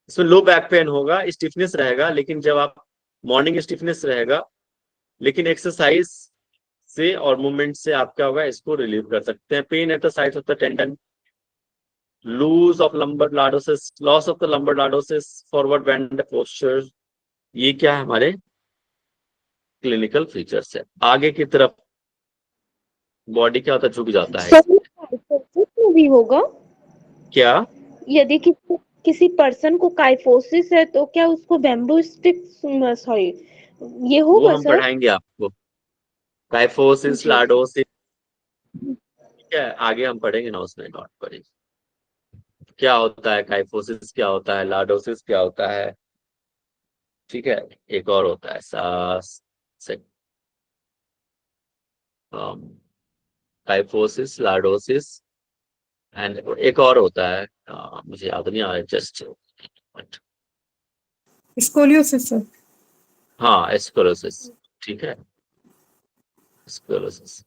इसमें लो बैक पेन होगा, स्टिफनेस रहेगा, लेकिन जब आप मॉर्निंग स्टिफनेस रहेगा, लेकिन एक्सरसाइज से और मूवमेंट से आप क्या होगा, इसको रिलीव कर सकते हैं। Pain at the site of the tendon, lose of lumbar lordosis, loss of the lumbar lordosis, forward bend posture, ये क्या है हमारे क्लिनिकल फीचर्स है। आगे की तरफ बॉडी क्या होता है, झुक जाता है। में भी होगा क्या, यदि किसी पर्सन को काइफोसिस है तो क्या उसको बैम्बू स्टिक, सॉरी ये वो होगा हम सर? पढ़ाएंगे आपको, काइफोसिस, जी। लार्डोसिस, ठीक है, आगे हम पढ़ेंगे ना, उसमें नोट पढ़ेंगे क्या होता है, काइफोसिस क्या होता है, लार्डोसिस क्या होता है, ठीक है। एक और होता है सास से, काइफोसिस, लार्डोसिस एंड एक और होता है, मुझे याद नहीं आ रहा है, जस्ट स्कोलियोसिस सर। हाँ स्क्लेरोसिस, ठीक है, स्क्लेरोसिस।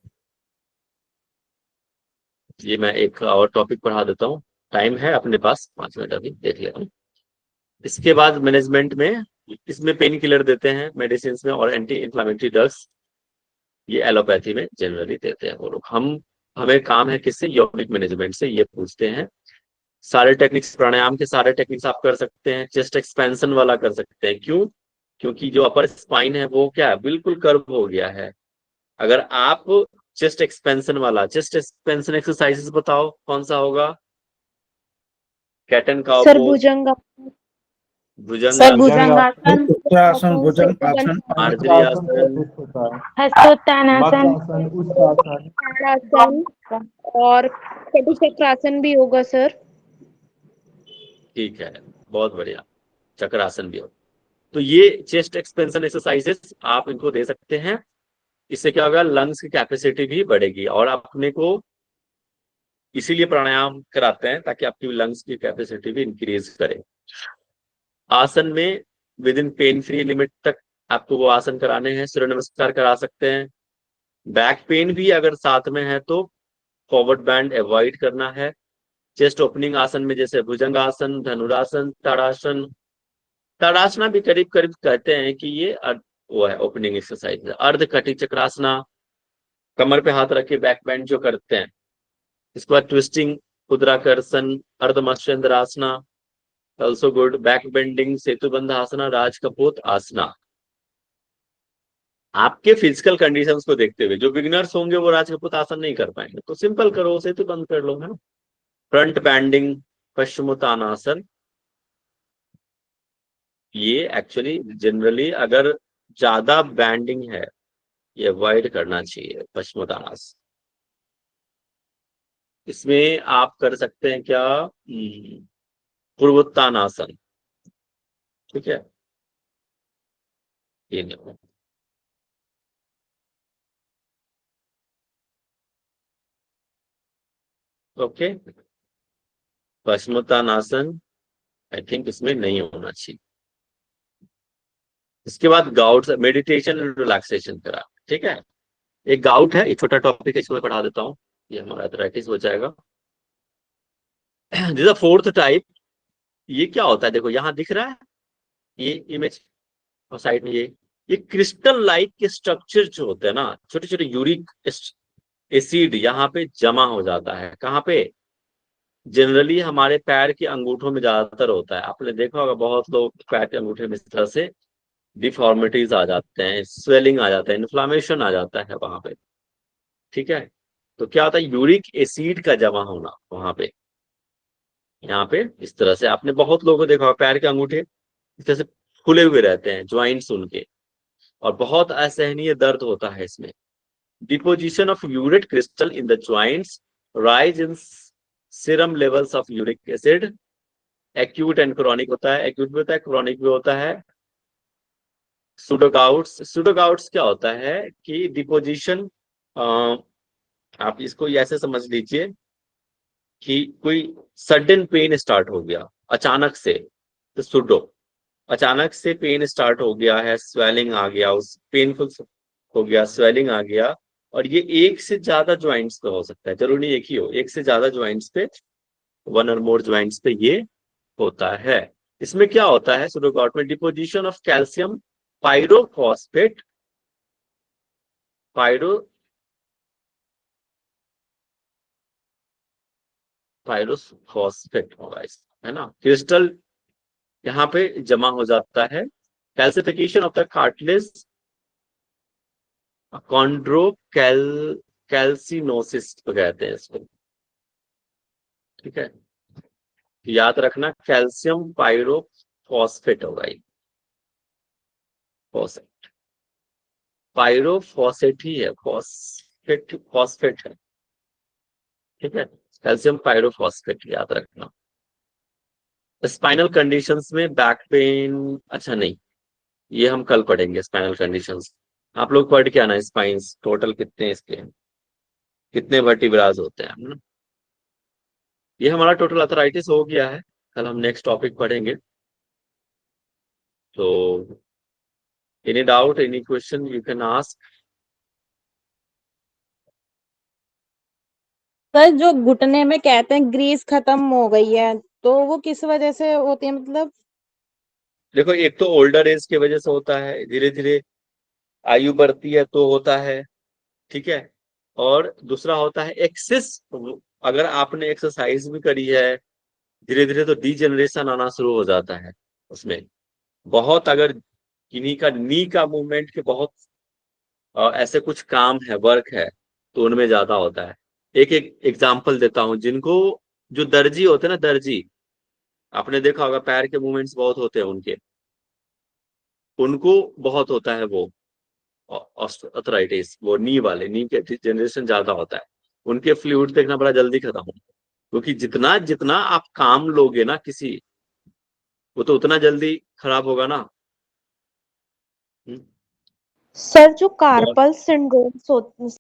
ये मैं एक और टॉपिक पढ़ा देता हूँ, टाइम है अपने पास 5 मिनट, अभी देख लेता हूँ। इसके बाद मैनेजमेंट में, इसमें पेन किलर देते हैं मेडिसिन में, और एंटी इंफ्लेमेटरी ड्रग्स, ये एलोपैथी में जनरली देते हैं वो लोग। हमें काम है किससे, यौगिक मैनेजमेंट से, ये पूछते हैं। सारे टेक्निक्स, प्राणायाम के सारे टेक्निक्स आप कर सकते हैं, चेस्ट एक्सपेंशन वाला कर सकते हैं, क्यों, क्योंकि जो अपर स्पाइन है वो क्या है, बिल्कुल कर्व हो गया है। अगर आप चेस्ट एक्सपेंशन वाला, चेस्ट एक्सपेंशन एक्सरसाइजेस बताओ कौन सा होगा, कैटन का सर भुजंगासन, भुजंगासन, उत्तरासन, भुजंगासन, आर्द्रियासन, हस्तोत्तानासन, ताड़ासन और कटिचक्रासन भी होगा सर। ठीक है, बहुत बढ़िया, चक्रासन भी हो। तो ये चेस्ट एक्सपेंशन एक्सरसाइजेस आप इनको दे सकते हैं, इससे क्या होगा, लंग्स की कैपेसिटी भी बढ़ेगी, और अपने को इसीलिए प्राणायाम कराते हैं ताकि आपकी लंग्स की कैपेसिटी भी इंक्रीज करे। आसन में with in pain free limit तक आपको वो आसन कराने हैं, सूर्य नमस्कार करा सकते हैं। बैक पेन भी अगर साथ में है तो फॉरवर्ड बैंड अवॉइड करना है। चेस्ट ओपनिंग आसन में जैसे भुजंगासन, धनुरासन, ताड़ासन, ताड़ासना भी करीब करीब कहते हैं कि ये वो है ओपनिंग एक्सरसाइज है। अर्ध कटी चक्रासना, कमर पे हाथ रख के बैक बेंड जो करते हैं। इसके बाद ट्विस्टिंग खुदराकर्षण, अर्ध मत्स्येंद्रासना, ऑल्सो गुड। बैक बेंडिंग सेतुबंध आसना, राज कपोत आसना। आपके फिजिकल कंडीशंस को देखते हुए जो बिगिनर्स होंगे वो राज कपूत आसन नहीं कर पाएंगे, तो सिंपल करो, सेतुबंध कर लो, है ना। फ्रंट बैंडिंग पश्चिमोत्तानासन, ये एक्चुअली जनरली अगर ज्यादा बैंडिंग है ये अवॉइड करना चाहिए पश्चिमोत्तानासन। इसमें आप कर सकते हैं क्या, पूर्वोत्तानासन, ठीक है, ये नहीं। ओके, पश्चिमोत्तानासन आई थिंक इसमें नहीं होना चाहिए। इसके बाद गाउट मेडिटेशन एंड रिलैक्सेशन करा, ठीक है। एक गाउट है, एक छोटा टॉपिक है, इसको मैं पढ़ा देता हूँ, ये हमारा अर्थराइटिस हो जाएगा। This fourth type. ये क्या होता है, देखो यहाँ दिख रहा है ये इमेज, और साइड में ये क्रिस्टल लाइक के स्ट्रक्चर जो होते हैं ना, छोटे छोटे यूरिक एसिड यहाँ पे जमा हो जाता है। कहाँ पे, जनरली हमारे पैर के अंगूठों में ज्यादातर होता है। आपने देखा होगा बहुत लोग पैर के अंगूठे में इस तरह से डिफॉर्मिटीज आ जाते हैं, स्वेलिंग आ जाता है, इन्फ्लामेशन आ जाता है वहां पे, ठीक है। तो क्या होता है, यूरिक एसिड का जमा होना वहां पे, यहाँ पे इस तरह से। आपने बहुत लोगों को देखा होगा पैर के अंगूठे इस तरह से फूले हुए रहते हैं, ज्वाइंट्स उनके, और बहुत असहनीय दर्द होता है इसमें। Deposition of urate crystal in the joints, rise in serum levels of uric acid. Acute and chronic होता है, एक्यूट भी होता है, क्रॉनिक भी होता है। सुडोगाउट्स क्या होता है कि डिपोजिशन, आप इसको ऐसे समझ लीजिए कि कोई सडन पेन स्टार्ट हो गया अचानक से, तो सुडो, अचानक से पेन स्टार्ट हो गया है, स्वेलिंग आ गया, उस पेनफुल हो गया, स्वेलिंग आ गया, और ये एक से ज्यादा ज्वाइंट्स पे हो सकता है, जरूरी नहीं एक ही हो, एक से ज्यादा ज्वाइंट्स पे, वन और मोर ज्वाइंट्स पे ये होता है। इसमें क्या होता है, सुडोगाउट में deposition of calcium pyrophosphate, pyrophosphate होगा इस, है ना, क्रिस्टल यहाँ पे जमा हो जाता है। कैल्सिफिकेशन ऑफ द कार्टिलेज, कैल्सिनोसिस कहते हैं इसको, ठीक है। याद रखना कैल्शियम पायरोफॉस्फेट होगा ये, फॉस्फेट, पायरोफॉस्फेट ही है, फॉस्फेट है, ठीक है। कैल्शियम पायरोफॉस्फेट याद रखना। स्पाइनल कंडीशंस में बैक पेन, अच्छा नहीं, ये हम कल पढ़ेंगे स्पाइनल कंडीशंस। आप लोग पढ़ के आना स्पाइंस टोटल कितने हैं इसके, कितने वर्टिब्रास होते हैं, है ना। ये हमारा टोटल अर्थराइटिस हो गया है, कल हम नेक्स्ट टॉपिक पढ़ेंगे। तो any doubt, any question you can ask. Sir जो घुटने में कहते हैं ग्रीस खत्म हो गई है, तो वो किस वजह से होती है, मतलब? देखो, एक तो ओल्डर एज की वजह से होता है, धीरे धीरे आयु बढ़ती है तो होता है, ठीक है। और दूसरा होता है एक्सेस, अगर आपने एक्सरसाइज भी करी है धीरे धीरे तो डीजेनरेशन आना शुरू हो जाता है उसमें। बहुत अगर किन्हीं का नी का मूवमेंट के बहुत ऐसे कुछ काम है, वर्क है, तो उनमें ज्यादा होता है। एक एग्जांपल देता हूं, जिनको, जो दर्जी होते हैं ना, दर्जी, आपने देखा होगा पैर के मूवमेंट्स बहुत होते हैं उनके, उनको बहुत होता है वो अर्थराइटिस, वो नी वाले, नी के जनरेशन ज्यादा होता है, उनके फ्लूइड देखना बड़ा जल्दी खत्म होता है, क्योंकि जितना जितना आप काम लोगे ना किसी, वो तो उतना जल्दी खराब होगा ना। सर जो कार्पल सिंड्रोम्स